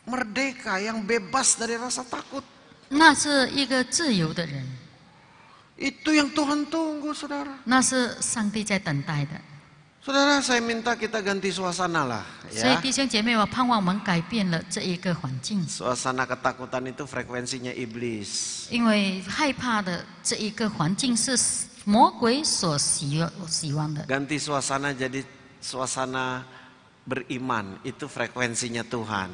[SPEAKER 3] merdeka, yang bebas dari rasa takut.
[SPEAKER 4] 那是一个自由的人，
[SPEAKER 3] Itu yang Tuhan tunggu, saudara.
[SPEAKER 4] 那是上帝在等待的。
[SPEAKER 3] Saudara, saya minta kita ganti suasana lah,
[SPEAKER 4] 所以
[SPEAKER 3] ya.
[SPEAKER 4] 弟兄姐妹，我盼望我们改变了这一个环境，
[SPEAKER 3] Suasana ketakutan itu frekuensinya iblis.
[SPEAKER 4] 因为害怕的这一个环境是魔鬼所希望的。
[SPEAKER 3] Ganti suasana jadi suasana beriman, itu frekuensinya Tuhan.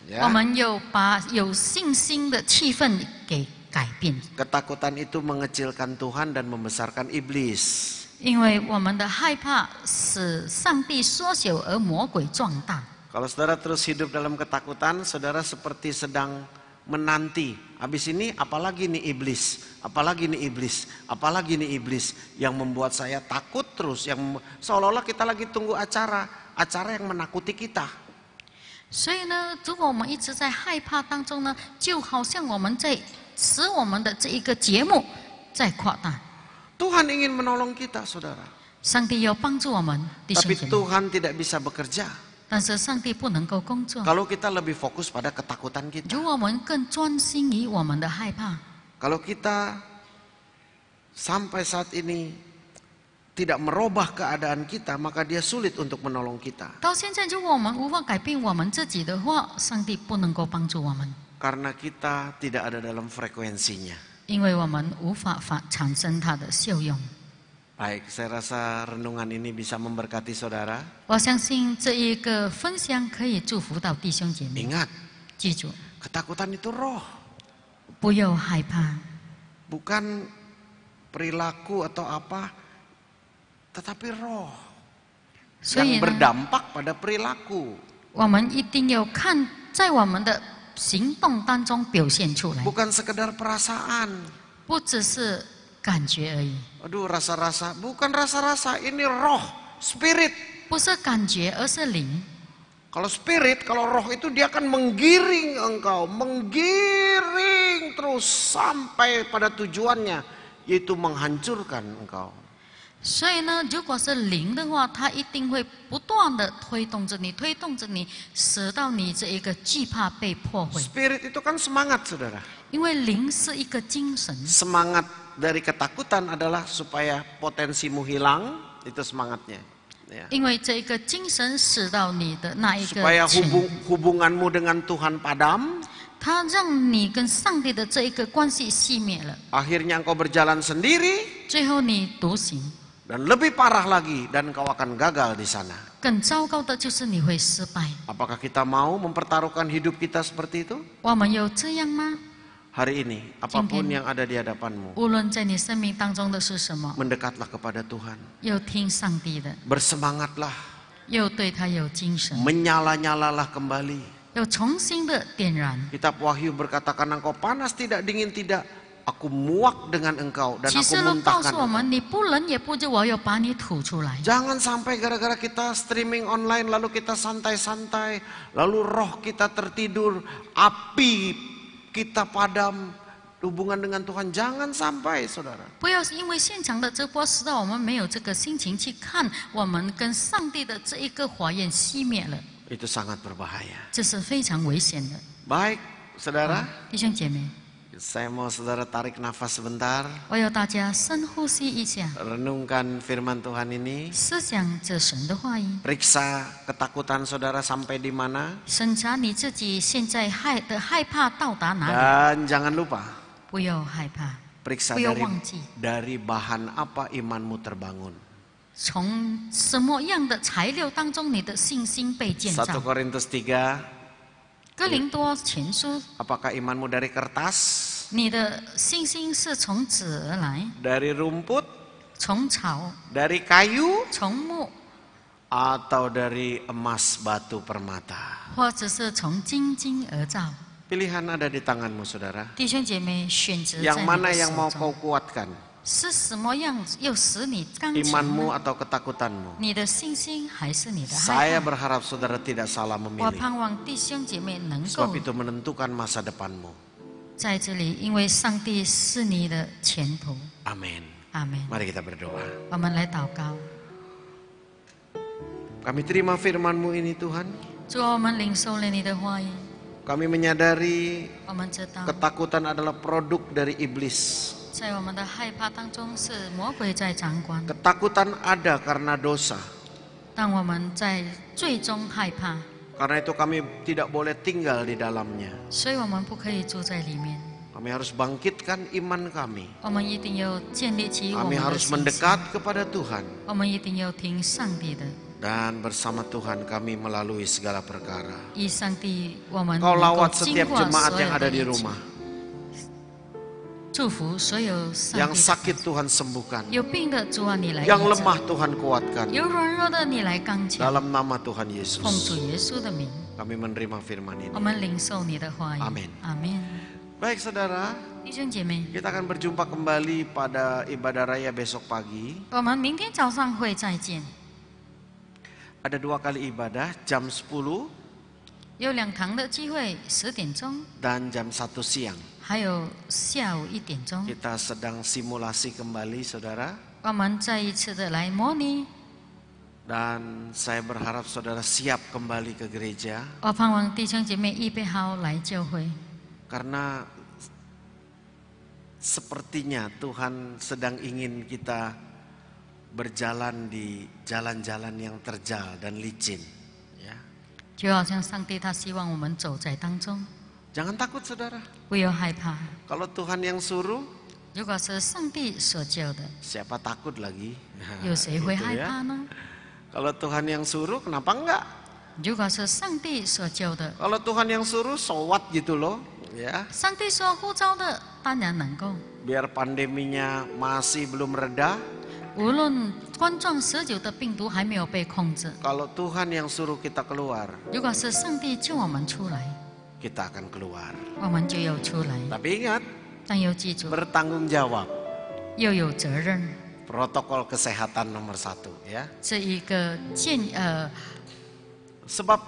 [SPEAKER 4] 我
[SPEAKER 3] Ya.
[SPEAKER 4] 们有把有信心的气氛给改变，
[SPEAKER 3] Ketakutan itu mengecilkan Tuhan dan membesarkan iblis.
[SPEAKER 4] 因为我们的害怕使上帝缩小，而魔鬼壮大。
[SPEAKER 3] Kalau saudara terus hidup dalam ketakutan, saudara seperti sedang menanti. Habis ini apalagi nih iblis, apalagi nih iblis, apalagi nih iblis yang membuat saya takut terus, yang seolah-olah kita lagi tunggu acara yang menakuti kita.
[SPEAKER 4] 所以呢，如果我们一直在害怕当中呢，就好像我们在使我们的这一个节目在扩大。
[SPEAKER 3] Tuhan ingin menolong kita, saudara.
[SPEAKER 4] 上帝要帮助我们，弟兄
[SPEAKER 3] Tapi
[SPEAKER 4] 姐妹，
[SPEAKER 3] Tuhan tidak bisa bekerja
[SPEAKER 4] 但是上帝不能够工作。
[SPEAKER 3] kalau kita lebih fokus pada ketakutan kita.
[SPEAKER 4] 如果我们更专心于我们的害怕，
[SPEAKER 3] Kalau kita sampai saat ini tidak merubah keadaan kita, maka dia sulit untuk menolong kita.
[SPEAKER 4] 到现在如果我们无法改变我们自己的话，上帝不能够帮助我们，
[SPEAKER 3] Karena kita tidak ada dalam frekuensinya.
[SPEAKER 4] 因为我们无法产生它的效用。
[SPEAKER 3] Baik, saya rasa renungan ini bisa memberkati saudara.
[SPEAKER 4] 我相信这一个分享可以祝福到弟兄姐妹。
[SPEAKER 3] Ingat,
[SPEAKER 4] 记住，
[SPEAKER 3] ketakutan itu roh,
[SPEAKER 4] 不要害怕，
[SPEAKER 3] bukan perilaku atau apa, tetapi roh
[SPEAKER 4] 所以
[SPEAKER 3] yang
[SPEAKER 4] 呢，
[SPEAKER 3] berdampak pada perilaku.
[SPEAKER 4] 我们一定要看在我们的行动当中表现出来，
[SPEAKER 3] Bukan sekedar perasaan.
[SPEAKER 4] 不只是感觉而已，
[SPEAKER 3] Aduh, rasa-rasa, bukan rasa-rasa, ini roh, spirit.
[SPEAKER 4] 不是感觉，而是灵。
[SPEAKER 3] Kalau spirit, kalau roh itu dia akan menggiring engkau, menggiring terus sampai pada tujuannya, yaitu menghancurkan engkau.
[SPEAKER 4] 所以呢，如果是灵的话，它一定会不断的推动着你，使到你这一个惧怕被破坏。
[SPEAKER 3] Spirit itu kan semangat, saudara.
[SPEAKER 4] 因为灵是一个精神，
[SPEAKER 3] Semangat dari ketakutan adalah supaya potensimu hilang, itu semangatnya. Ya.
[SPEAKER 4] 因为这一个精神使到你的那一个
[SPEAKER 3] Supaya
[SPEAKER 4] 潜
[SPEAKER 3] hubunganmu dengan Tuhan padam,
[SPEAKER 4] 它让你跟上帝的这一个关系熄灭了，
[SPEAKER 3] akhirnya engkau berjalan sendiri,
[SPEAKER 4] 最后你独行。
[SPEAKER 3] dan lebih parah lagi, dan engkau akan gagal di sana.
[SPEAKER 4] 更糟糕的就是你会失败。
[SPEAKER 3] Apakah kita mau mempertaruhkan hidup kita seperti itu?
[SPEAKER 4] 我们有这样吗？
[SPEAKER 3] Hari ini, apapun yang ada di hadapanmu,
[SPEAKER 4] 无论在你生命当中的是什么，
[SPEAKER 3] mendekatlah kepada Tuhan.
[SPEAKER 4] 要听上帝的，
[SPEAKER 3] Bersemangatlah,
[SPEAKER 4] 要对他有精神，
[SPEAKER 3] menyala-nyalalah kembali.
[SPEAKER 4] 要重新的点燃。
[SPEAKER 3] Kitab Wahyu berkatakan, engkau panas tidak, dingin tidak, aku muak dengan engkau dan
[SPEAKER 4] 启
[SPEAKER 3] aku
[SPEAKER 4] 示录告
[SPEAKER 3] muntahkan
[SPEAKER 4] 诉我
[SPEAKER 3] engkau.
[SPEAKER 4] 们，你不冷也不热，我要把你吐出来。
[SPEAKER 3] Jangan sampai gara-gara kita streaming online lalu kita santai-santai, lalu roh kita tertidur, api kita padam, hubungan dengan Tuhan. Jangan sampai, saudara.
[SPEAKER 4] 不要因为现场的直播使到我们没有这个心情去看我们跟上帝的这一个火焰熄灭了，
[SPEAKER 3] Itu sangat berbahaya.
[SPEAKER 4] 这是非常危险的。
[SPEAKER 3] Baik, saudara.
[SPEAKER 4] 弟兄姐妹，
[SPEAKER 3] Saya mau saudara tarik nafas sebentar.
[SPEAKER 4] 我要大家深呼吸一下，
[SPEAKER 3] Renungkan firman Tuhan ini.
[SPEAKER 4] 思想着神的话语，
[SPEAKER 3] Periksa ketakutan saudara sampai di mana.
[SPEAKER 4] 审查你自己现在害怕到达哪里，
[SPEAKER 3] Dan jangan lupa,
[SPEAKER 4] 不要害怕，
[SPEAKER 3] periksa
[SPEAKER 4] 不要忘记
[SPEAKER 3] dari bahan apa imanmu terbangun.
[SPEAKER 4] 从什么样的材料当中你的信心被建
[SPEAKER 3] 1
[SPEAKER 4] 造。
[SPEAKER 3] Korintus 3,
[SPEAKER 4] 哥林多前书，
[SPEAKER 3] apakah imanmu dari kertas,
[SPEAKER 4] 你的信心是从纸而来，
[SPEAKER 3] dari rumput,
[SPEAKER 4] 从草，
[SPEAKER 3] dari kayu,
[SPEAKER 4] 从木，
[SPEAKER 3] atau dari emas batu permata?
[SPEAKER 4] 或者是从金而造。
[SPEAKER 3] Pilihan ada di tanganmu, saudara.
[SPEAKER 4] 弟兄姐妹，选择在
[SPEAKER 3] Yang
[SPEAKER 4] 你
[SPEAKER 3] mana
[SPEAKER 4] 的
[SPEAKER 3] yang mau
[SPEAKER 4] 手
[SPEAKER 3] kau
[SPEAKER 4] 中，
[SPEAKER 3] kuatkan?
[SPEAKER 4] 是什么样又使你刚强
[SPEAKER 3] Imanmu
[SPEAKER 4] 呢？
[SPEAKER 3] atau ketakutanmu?
[SPEAKER 4] 你的信心还是你的
[SPEAKER 3] Saya
[SPEAKER 4] 害怕？
[SPEAKER 3] berharap saudara tidak salah
[SPEAKER 4] 我
[SPEAKER 3] memilih.
[SPEAKER 4] 盼望弟兄姐妹能
[SPEAKER 3] Sebab
[SPEAKER 4] 够
[SPEAKER 3] itu menentukan masa depanmu.
[SPEAKER 4] 在这里，因为上帝是你的前途。
[SPEAKER 3] Amin.
[SPEAKER 4] 阿门。
[SPEAKER 3] Mari kita berdoa.
[SPEAKER 4] 我们来祷告，
[SPEAKER 3] Kami terima firman-Mu ini, Tuhan.
[SPEAKER 4] 主啊，我们领受了你的话语，
[SPEAKER 3] Kami menyadari
[SPEAKER 4] 我们知道，
[SPEAKER 3] ketakutan adalah produk dari iblis.
[SPEAKER 4] 在我们的害怕当中是魔鬼在掌管。
[SPEAKER 3] Ketakutan ada karena dosa.
[SPEAKER 4] 当我们在最终害怕，
[SPEAKER 3] Karena itu kami tidak boleh tinggal di dalamnya.
[SPEAKER 4] 所以我们不可以住在里面。
[SPEAKER 3] Kami harus bangkitkan iman kami.
[SPEAKER 4] 我们一定要建立起我
[SPEAKER 3] Kami
[SPEAKER 4] 们的
[SPEAKER 3] harus
[SPEAKER 4] 信心，
[SPEAKER 3] mendekat kepada Tuhan.
[SPEAKER 4] 我们一定要听上帝的，
[SPEAKER 3] Dan bersama Tuhan kami melalui segala perkara.
[SPEAKER 4] 以上帝我们
[SPEAKER 3] Kau
[SPEAKER 4] 能够
[SPEAKER 3] lawat
[SPEAKER 4] 经
[SPEAKER 3] setiap
[SPEAKER 4] 过
[SPEAKER 3] jemaat
[SPEAKER 4] 所
[SPEAKER 3] yang
[SPEAKER 4] 有
[SPEAKER 3] ada
[SPEAKER 4] 的
[SPEAKER 3] di
[SPEAKER 4] 一切，
[SPEAKER 3] rumah.
[SPEAKER 4] 祝福所有上
[SPEAKER 3] Yang
[SPEAKER 4] 帝的
[SPEAKER 3] sakit Tuhan sembuhkan.
[SPEAKER 4] 有病的主啊，你来医
[SPEAKER 3] Yang
[SPEAKER 4] 治；
[SPEAKER 3] lemah Tuhan kuatkan.
[SPEAKER 4] 有软弱的你来刚强。
[SPEAKER 3] Dalam nama Tuhan
[SPEAKER 4] 奉主
[SPEAKER 3] Yesus.
[SPEAKER 4] 耶稣的名，
[SPEAKER 3] Kami menerima firman
[SPEAKER 4] 我
[SPEAKER 3] ini.
[SPEAKER 4] 们领受你的话语。
[SPEAKER 3] Amin
[SPEAKER 4] 阿门。
[SPEAKER 3] Baik saudara,
[SPEAKER 4] 弟兄姐妹，
[SPEAKER 3] kita akan berjumpa kembali pada ibadah raya besok pagi.
[SPEAKER 4] 我们明天早上会再见。
[SPEAKER 3] Ada 2 kali ibadah, jam 10
[SPEAKER 4] 有2堂的聚会，10点钟，
[SPEAKER 3] dan jam 1 siang.
[SPEAKER 4] 还有下午1点钟。
[SPEAKER 3] Kita sedang simulasi kembali saudara.
[SPEAKER 4] 我们再一次的来模拟。
[SPEAKER 3] Dan saya berharap saudara siap kembali ke gereja.
[SPEAKER 4] 我盼望弟兄姐妹预备好来教会，
[SPEAKER 3] Karena sepertinya Tuhan sedang ingin kita berjalan di jalan-jalan yang terjal dan licin. Ya.
[SPEAKER 4] 就好像上帝他希望我们走在当中，
[SPEAKER 3] Jangan takut saudara.
[SPEAKER 4] 不要害怕。
[SPEAKER 3] Kalau Tuhan yang suruh,
[SPEAKER 4] 如果是上帝所教的，
[SPEAKER 3] siapa takut lagi?
[SPEAKER 4] 有谁会
[SPEAKER 3] Gitu
[SPEAKER 4] 害
[SPEAKER 3] ya.
[SPEAKER 4] 怕呢？
[SPEAKER 3] Kalau Tuhan yang suruh, kenapa enggak?
[SPEAKER 4] 如果是上帝所教的，
[SPEAKER 3] Kalau Tuhan yang suruh, so what gitu loh. Ya.
[SPEAKER 4] 上帝所呼召的，当然能够。
[SPEAKER 3] Biar pandeminya masih belum reda.
[SPEAKER 4] 无论冠状19的病毒还没有被控制，
[SPEAKER 3] Kalau Tuhan yang suruh kita keluar,
[SPEAKER 4] 如果是上帝叫我们出来，
[SPEAKER 3] kita akan keluar.
[SPEAKER 4] 我们就要出来。
[SPEAKER 3] Tapi ingat,
[SPEAKER 4] 但要记住，
[SPEAKER 3] bertanggung jawab.
[SPEAKER 4] 又有责任。
[SPEAKER 3] Protokol kesehatan nomor 1 ya.
[SPEAKER 4] 这一个
[SPEAKER 3] Sebab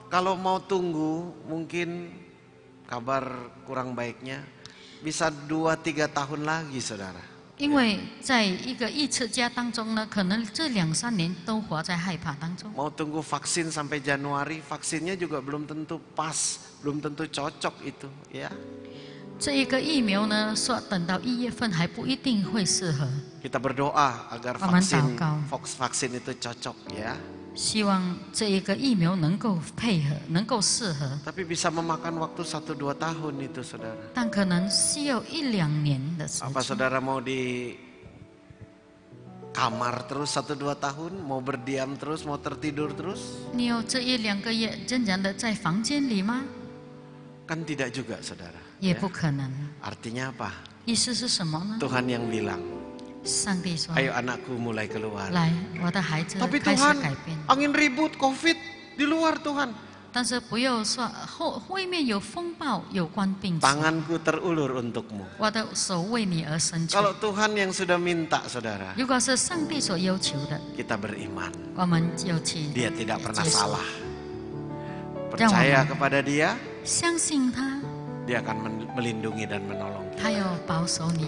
[SPEAKER 3] kalau mau tunggu mungkin kabar kurang baiknya bisa 2-3 tahun lagi saudara.
[SPEAKER 4] 因为在一个预测家当中呢，可能这2-3年都活在害怕当中。
[SPEAKER 3] Mau tunggu vaksin sampai Januari, vaksinnya juga belum tentu pas, belum tentu cocok itu ya.
[SPEAKER 4] 这一个疫苗呢，说等到1月份还不一定会适合。
[SPEAKER 3] Kita berdoa agar vaksin itu cocok ya.
[SPEAKER 4] 希望这一个疫苗能够配合，能够适合，
[SPEAKER 3] Tapi bisa memakan waktu 1-2 tahun itu saudara.
[SPEAKER 4] 但可能需要1-2年的时
[SPEAKER 3] Apa
[SPEAKER 4] 间。
[SPEAKER 3] saudara mau di kamar terus 1-2 tahun, mau berdiam terus, mau tertidur terus?
[SPEAKER 4] 你有这1-2个月仍然的在房间里吗？
[SPEAKER 3] Kan tidak juga saudara.
[SPEAKER 4] 也不可能。
[SPEAKER 3] Artinya apa?
[SPEAKER 4] 意思是什么呢？
[SPEAKER 3] Tuhan yang bilang,
[SPEAKER 4] 上帝说
[SPEAKER 3] ayo anakku mulai keluar.
[SPEAKER 4] 来，我的孩子
[SPEAKER 3] Tapi
[SPEAKER 4] 开始
[SPEAKER 3] Tuhan,
[SPEAKER 4] 改变。
[SPEAKER 3] angin ribut, covid di luar Tuhan.
[SPEAKER 4] 但是不要说外面有风暴，有关病毒，
[SPEAKER 3] Tanganku terulur untukmu.
[SPEAKER 4] 我的手为你而伸出。
[SPEAKER 3] Kalau Tuhan yang sudah minta saudara,
[SPEAKER 4] 如果是上帝所要求的，
[SPEAKER 3] kita beriman.
[SPEAKER 4] 我们就去
[SPEAKER 3] Dia tidak pernah
[SPEAKER 4] 接受
[SPEAKER 3] salah. Percaya kepada dia,
[SPEAKER 4] 相信他，
[SPEAKER 3] Dia akan melindungi dan menolong.
[SPEAKER 4] 他要保守你。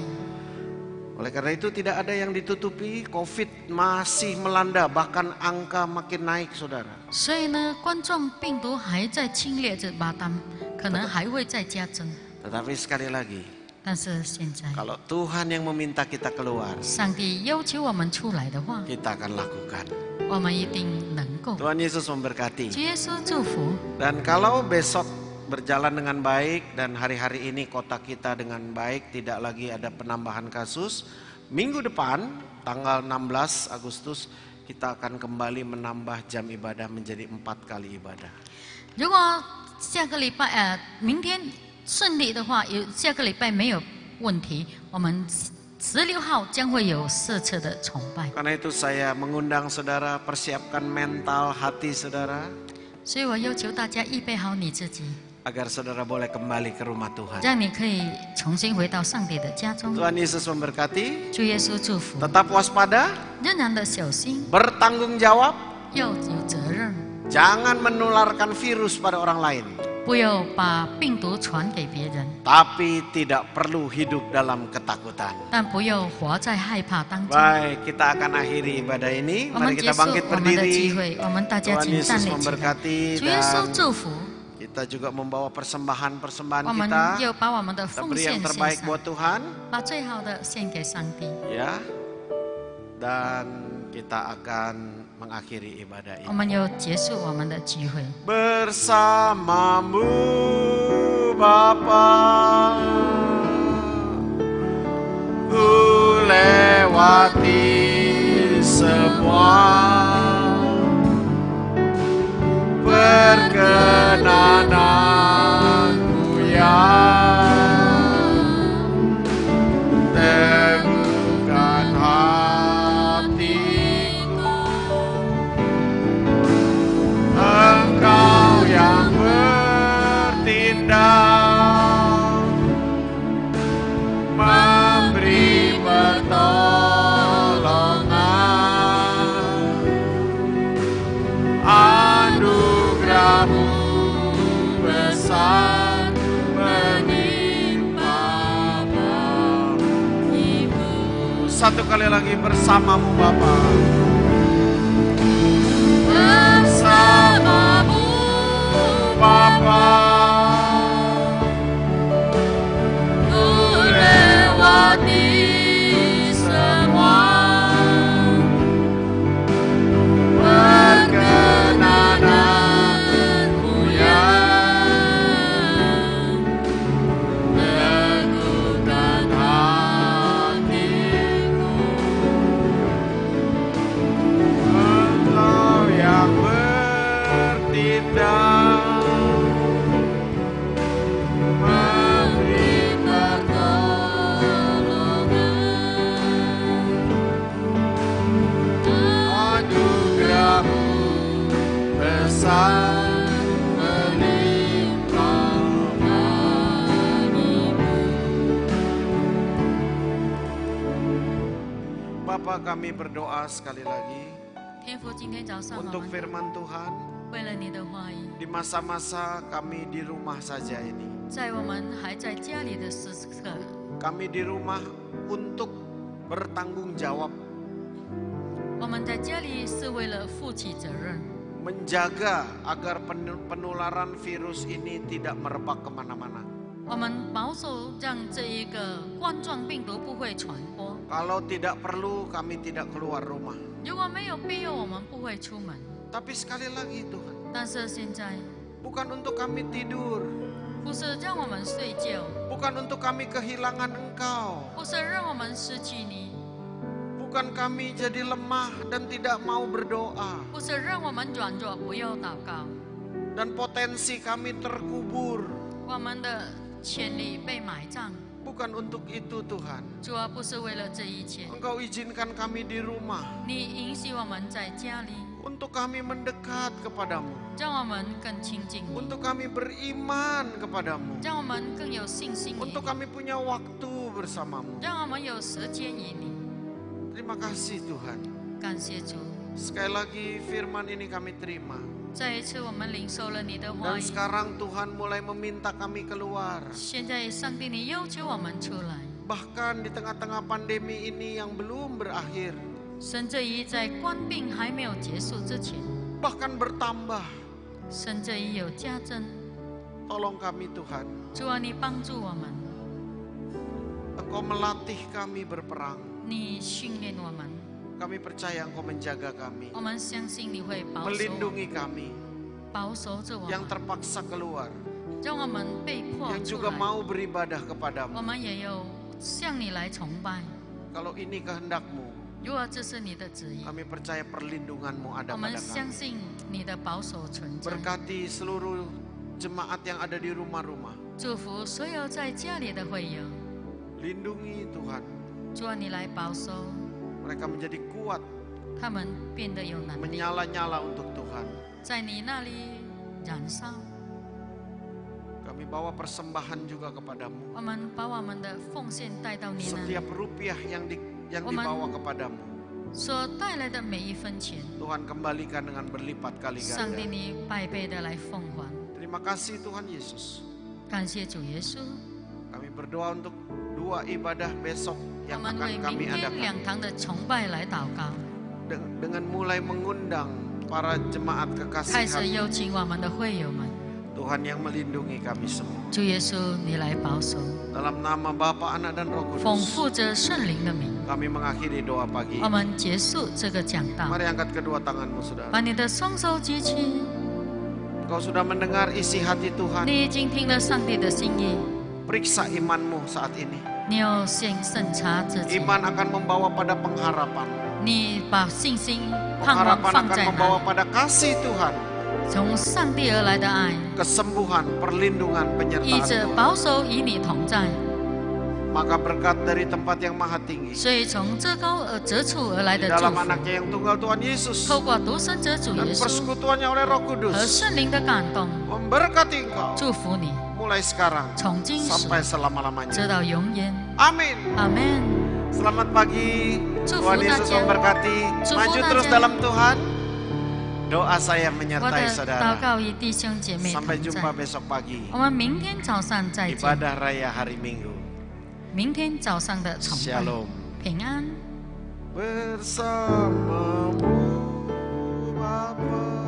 [SPEAKER 3] Oleh karena itu tidak ada yang ditutupi, COVID masih melanda, bahkan angka makin naik, saudara.
[SPEAKER 4] 所以呢，冠状病毒还在侵略着巴丹，可能还会再加增。
[SPEAKER 3] Tetapi sekali lagi,
[SPEAKER 4] 但是现在，
[SPEAKER 3] kalau Tuhan yang meminta kita keluar,
[SPEAKER 4] 上帝要求我们出来的话，
[SPEAKER 3] kita akan lakukan.
[SPEAKER 4] 我们一定能够。
[SPEAKER 3] Tuhan Yesus memberkati.
[SPEAKER 4] 主耶稣祝福。
[SPEAKER 3] Dan kalau besok berjalan dengan baik dan hari-hari ini kota kita dengan baik, tidak lagi ada penambahan kasus, minggu depan tanggal 16 Agustus kita akan kembali menambah jam ibadah menjadi 4 kali ibadah.
[SPEAKER 4] 如果下个礼拜明天顺利的话，下个礼拜没有问题，我们16号将会有4次的崇拜。
[SPEAKER 3] Karena itu saya mengundang saudara, persiapkan mental hati saudara,
[SPEAKER 4] 所以我要求大家预备好你自己，
[SPEAKER 3] agar saudara boleh kembali ke rumah Tuhan.
[SPEAKER 4] 让你可以重新回到上帝的家中。
[SPEAKER 3] Tuhan Yesus memberkati.
[SPEAKER 4] 主耶稣祝福，
[SPEAKER 3] Tetap waspada,
[SPEAKER 4] 仍然的小心，
[SPEAKER 3] bertanggung jawab,
[SPEAKER 4] 要有责任，
[SPEAKER 3] jangan menularkan virus pada orang lain.
[SPEAKER 4] 不要把病毒传给别人，
[SPEAKER 3] Tapi tidak perlu hidup dalam ketakutan.
[SPEAKER 4] 但不要活在害怕当中。
[SPEAKER 3] Baik, kita akan akhiri ibadah ini.
[SPEAKER 4] 我们
[SPEAKER 3] Mari
[SPEAKER 4] 结
[SPEAKER 3] kita
[SPEAKER 4] 束
[SPEAKER 3] bangkit
[SPEAKER 4] 我们的聚
[SPEAKER 3] berdiri.
[SPEAKER 4] 会，我们大家
[SPEAKER 3] Tuhan
[SPEAKER 4] 请站
[SPEAKER 3] Yesus
[SPEAKER 4] 立起来。
[SPEAKER 3] memberkati
[SPEAKER 4] 主耶稣
[SPEAKER 3] dan
[SPEAKER 4] 祝福，
[SPEAKER 3] kita juga membawa persembahan-persembahan
[SPEAKER 4] 我们
[SPEAKER 3] kita.
[SPEAKER 4] 要把我们的
[SPEAKER 3] Kita
[SPEAKER 4] 奉
[SPEAKER 3] beri
[SPEAKER 4] 献
[SPEAKER 3] yang
[SPEAKER 4] 献
[SPEAKER 3] terbaik
[SPEAKER 4] 上，
[SPEAKER 3] buat Tuhan,
[SPEAKER 4] 把最好的献给上帝。
[SPEAKER 3] ya. Dan kita akan mengakhiri ibadah
[SPEAKER 4] 我
[SPEAKER 3] ini
[SPEAKER 4] 们要结束我们的聚会。
[SPEAKER 3] bersamamu Bapa. Ku lewati semua perkenananmu yang teguhkan hatiku. Engkau yang bertindak, memberi pertolongan, anugerah-Mu besar menimpa Ibu. Satu kali lagi, bersamamu Bapa. Bersamamu Bapa, ku lewati semua perkenananmu yang teguhkan hatiku. Engkau yang bertindak, memberi pertolongan, anugerah-Mu besar melimpah bagimu. Bapa, kami berdoa sekali lagi
[SPEAKER 4] 天父，今天早上我
[SPEAKER 3] untuk
[SPEAKER 4] 们
[SPEAKER 3] firman Tuhan
[SPEAKER 4] 为了你的话语，
[SPEAKER 3] di masa-masa kami di rumah saja ini.
[SPEAKER 4] 在我们还在家里的时刻，
[SPEAKER 3] Kami di rumah untuk bertanggung jawab,
[SPEAKER 4] 我们在家里是为了负起责任，
[SPEAKER 3] menjaga agar penularan virus ini tidak merebak kemana-mana.
[SPEAKER 4] 我们保守让这一个冠状病毒不会传播。
[SPEAKER 3] Kalau tidak perlu, kami tidak keluar rumah.
[SPEAKER 4] 如果没有必要，我们不会出门。
[SPEAKER 3] Tapi sekali lagi Tuhan,
[SPEAKER 4] 但是现在
[SPEAKER 3] bukan untuk kami tidur,
[SPEAKER 4] 不是让我们睡觉，
[SPEAKER 3] bukan untuk kami kehilangan Engkau,
[SPEAKER 4] 不是让我们失去你，
[SPEAKER 3] bukan kami jadi lemah dan tidak mau berdoa,
[SPEAKER 4] 不是让我们软弱不要祷告，
[SPEAKER 3] dan potensi kami terkubur.
[SPEAKER 4] 我们的潜力被埋葬。
[SPEAKER 3] Bukan untuk itu Tuhan.
[SPEAKER 4] 主啊，不是为了这一切，
[SPEAKER 3] Engkau izinkan kami di rumah
[SPEAKER 4] 你允许我们在家里，
[SPEAKER 3] untuk kami mendekat kepadamu,
[SPEAKER 4] 让我们更亲近你，
[SPEAKER 3] untuk kami beriman kepadamu,
[SPEAKER 4] 让我们更有信心于
[SPEAKER 3] untuk
[SPEAKER 4] 你，
[SPEAKER 3] kami punya waktu bersamamu.
[SPEAKER 4] 让我们有时间与你。
[SPEAKER 3] Terima kasih Tuhan.
[SPEAKER 4] 感谢主，
[SPEAKER 3] Sekali lagi firman ini kami terima.
[SPEAKER 4] 再一次我们领受了你的话
[SPEAKER 3] Dan
[SPEAKER 4] 语，
[SPEAKER 3] sekarang Tuhan mulai meminta kami keluar.
[SPEAKER 4] 现在上帝你要求我们出来，
[SPEAKER 3] Bahkan di tengah-tengah pandemi ini yang belum berakhir,
[SPEAKER 4] 甚至于在冠病还没有结束之前，
[SPEAKER 3] bahkan bertambah.
[SPEAKER 4] 甚至于有加增。
[SPEAKER 3] Tolong kami Tuhan.
[SPEAKER 4] 主啊，你帮助我们，
[SPEAKER 3] Engkau melatih kami berperang.
[SPEAKER 4] 你训练我们，
[SPEAKER 3] Kami percaya Engkau menjaga kami,
[SPEAKER 4] 我们相信你会保守我们，
[SPEAKER 3] melindungi kami
[SPEAKER 4] 保守着我
[SPEAKER 3] yang
[SPEAKER 4] 们，
[SPEAKER 3] terpaksa keluar,
[SPEAKER 4] 让我们被迫
[SPEAKER 3] yang
[SPEAKER 4] 出
[SPEAKER 3] juga
[SPEAKER 4] 来。
[SPEAKER 3] mau beribadah
[SPEAKER 4] 我
[SPEAKER 3] kepadamu.
[SPEAKER 4] 们也有向你来崇拜。
[SPEAKER 3] Kalau ini kehendak-Mu,
[SPEAKER 4] 如果这是你的旨意，
[SPEAKER 3] kami percaya perlindungan-Mu ada
[SPEAKER 4] 我们
[SPEAKER 3] pada
[SPEAKER 4] 相
[SPEAKER 3] kami.
[SPEAKER 4] 信你的保守存在。
[SPEAKER 3] Berkati seluruh jemaat yang ada di rumah-rumah.
[SPEAKER 4] 祝福所有在家里的会友，
[SPEAKER 3] Lindungi Tuhan,
[SPEAKER 4] 主啊，你来保守
[SPEAKER 3] mereka menjadi kuat,
[SPEAKER 4] 他们，变得有能力，
[SPEAKER 3] menyala-nyala untuk Tuhan.
[SPEAKER 4] 在你那里燃烧。
[SPEAKER 3] Kami bawa persembahan juga kepadamu.
[SPEAKER 4] 我们把我们的奉献带到你那里，
[SPEAKER 3] Setiap rupiah yang
[SPEAKER 4] Oman.
[SPEAKER 3] dibawa kepadamu,
[SPEAKER 4] 所带来的每一分钱，
[SPEAKER 3] Tuhan kembalikan dengan berlipat kali
[SPEAKER 4] 上帝
[SPEAKER 3] ganda.
[SPEAKER 4] 你百倍的来奉还。
[SPEAKER 3] Terima kasih Tuhan Yesus.
[SPEAKER 4] 感谢主耶稣，
[SPEAKER 3] Kami berdoa untuk 2 ibadah besok
[SPEAKER 4] 我
[SPEAKER 3] yang
[SPEAKER 4] 们为
[SPEAKER 3] akan
[SPEAKER 4] 明
[SPEAKER 3] kami
[SPEAKER 4] 天
[SPEAKER 3] adakan.
[SPEAKER 4] 两堂的崇拜来祷告，
[SPEAKER 3] Dengan mulai mengundang para jemaat
[SPEAKER 4] 开
[SPEAKER 3] kekasih
[SPEAKER 4] 始
[SPEAKER 3] hati
[SPEAKER 4] 有请我们的会友们，
[SPEAKER 3] Tuhan yang melindungi kami semua.
[SPEAKER 4] 主耶稣你来保守，
[SPEAKER 3] Dalam nama Bapa, Anak dan Roh
[SPEAKER 4] 奉
[SPEAKER 3] Kudus,
[SPEAKER 4] 父着圣灵的名，
[SPEAKER 3] kami mengakhiri doa pagi
[SPEAKER 4] 我
[SPEAKER 3] ini.
[SPEAKER 4] 们结束这个讲道。
[SPEAKER 3] Mari angkat kedua tanganmu, saudara.
[SPEAKER 4] 把你的双手举起，
[SPEAKER 3] Engkau sudah mendengar isi hati Tuhan.
[SPEAKER 4] 你已经听了上帝的心意，
[SPEAKER 3] Periksa imanmu saat ini.
[SPEAKER 4] 你要先审查自己，
[SPEAKER 3] Iman akan membawa pada pengharapan.
[SPEAKER 4] 你把信心、盼望
[SPEAKER 3] Pengharapan
[SPEAKER 4] 放
[SPEAKER 3] akan
[SPEAKER 4] 在哪
[SPEAKER 3] membawa
[SPEAKER 4] 里？
[SPEAKER 3] pada kasih Tuhan,
[SPEAKER 4] 从上帝而来的爱，
[SPEAKER 3] kesembuhan, perlindungan,
[SPEAKER 4] 依
[SPEAKER 3] penyertaan
[SPEAKER 4] 着
[SPEAKER 3] Tuhan.
[SPEAKER 4] 保守与你同在，
[SPEAKER 3] Maka berkat dari tempat yang maha tinggi,
[SPEAKER 4] 所以从这高而这处而来
[SPEAKER 3] di
[SPEAKER 4] 的祝
[SPEAKER 3] dalam
[SPEAKER 4] 福，
[SPEAKER 3] anaknya yang tunggal Tuhan Yesus,
[SPEAKER 4] 透过独生者主
[SPEAKER 3] dan
[SPEAKER 4] 耶稣
[SPEAKER 3] persekutuannya oleh Roh
[SPEAKER 4] 和
[SPEAKER 3] Kudus,
[SPEAKER 4] 圣灵的感动，
[SPEAKER 3] memberkati engkau
[SPEAKER 4] 祝福你，
[SPEAKER 3] mulai sekarang
[SPEAKER 4] 从今时
[SPEAKER 3] sampai
[SPEAKER 4] 直
[SPEAKER 3] selama-lamanya.
[SPEAKER 4] 到永远。
[SPEAKER 3] Amin.
[SPEAKER 4] 阿门。
[SPEAKER 3] Selamat pagi.
[SPEAKER 4] 祝福
[SPEAKER 3] Tuhan Yesus
[SPEAKER 4] 大家。
[SPEAKER 3] memberkati.
[SPEAKER 4] 祝福
[SPEAKER 3] Maju
[SPEAKER 4] 大家。
[SPEAKER 3] terus dalam Tuhan. Doa saya
[SPEAKER 4] 我
[SPEAKER 3] menyertai
[SPEAKER 4] 的祷
[SPEAKER 3] saudara.
[SPEAKER 4] 告与弟兄姐妹同
[SPEAKER 3] Sampai jumpa
[SPEAKER 4] 在。
[SPEAKER 3] besok pagi.
[SPEAKER 4] 我们明天早上再见。
[SPEAKER 3] Ibadah raya hari Minggu.
[SPEAKER 4] 明天早上的崇拜，
[SPEAKER 3] Shalom.
[SPEAKER 4] 平安。
[SPEAKER 3] Bersamamu Bapa.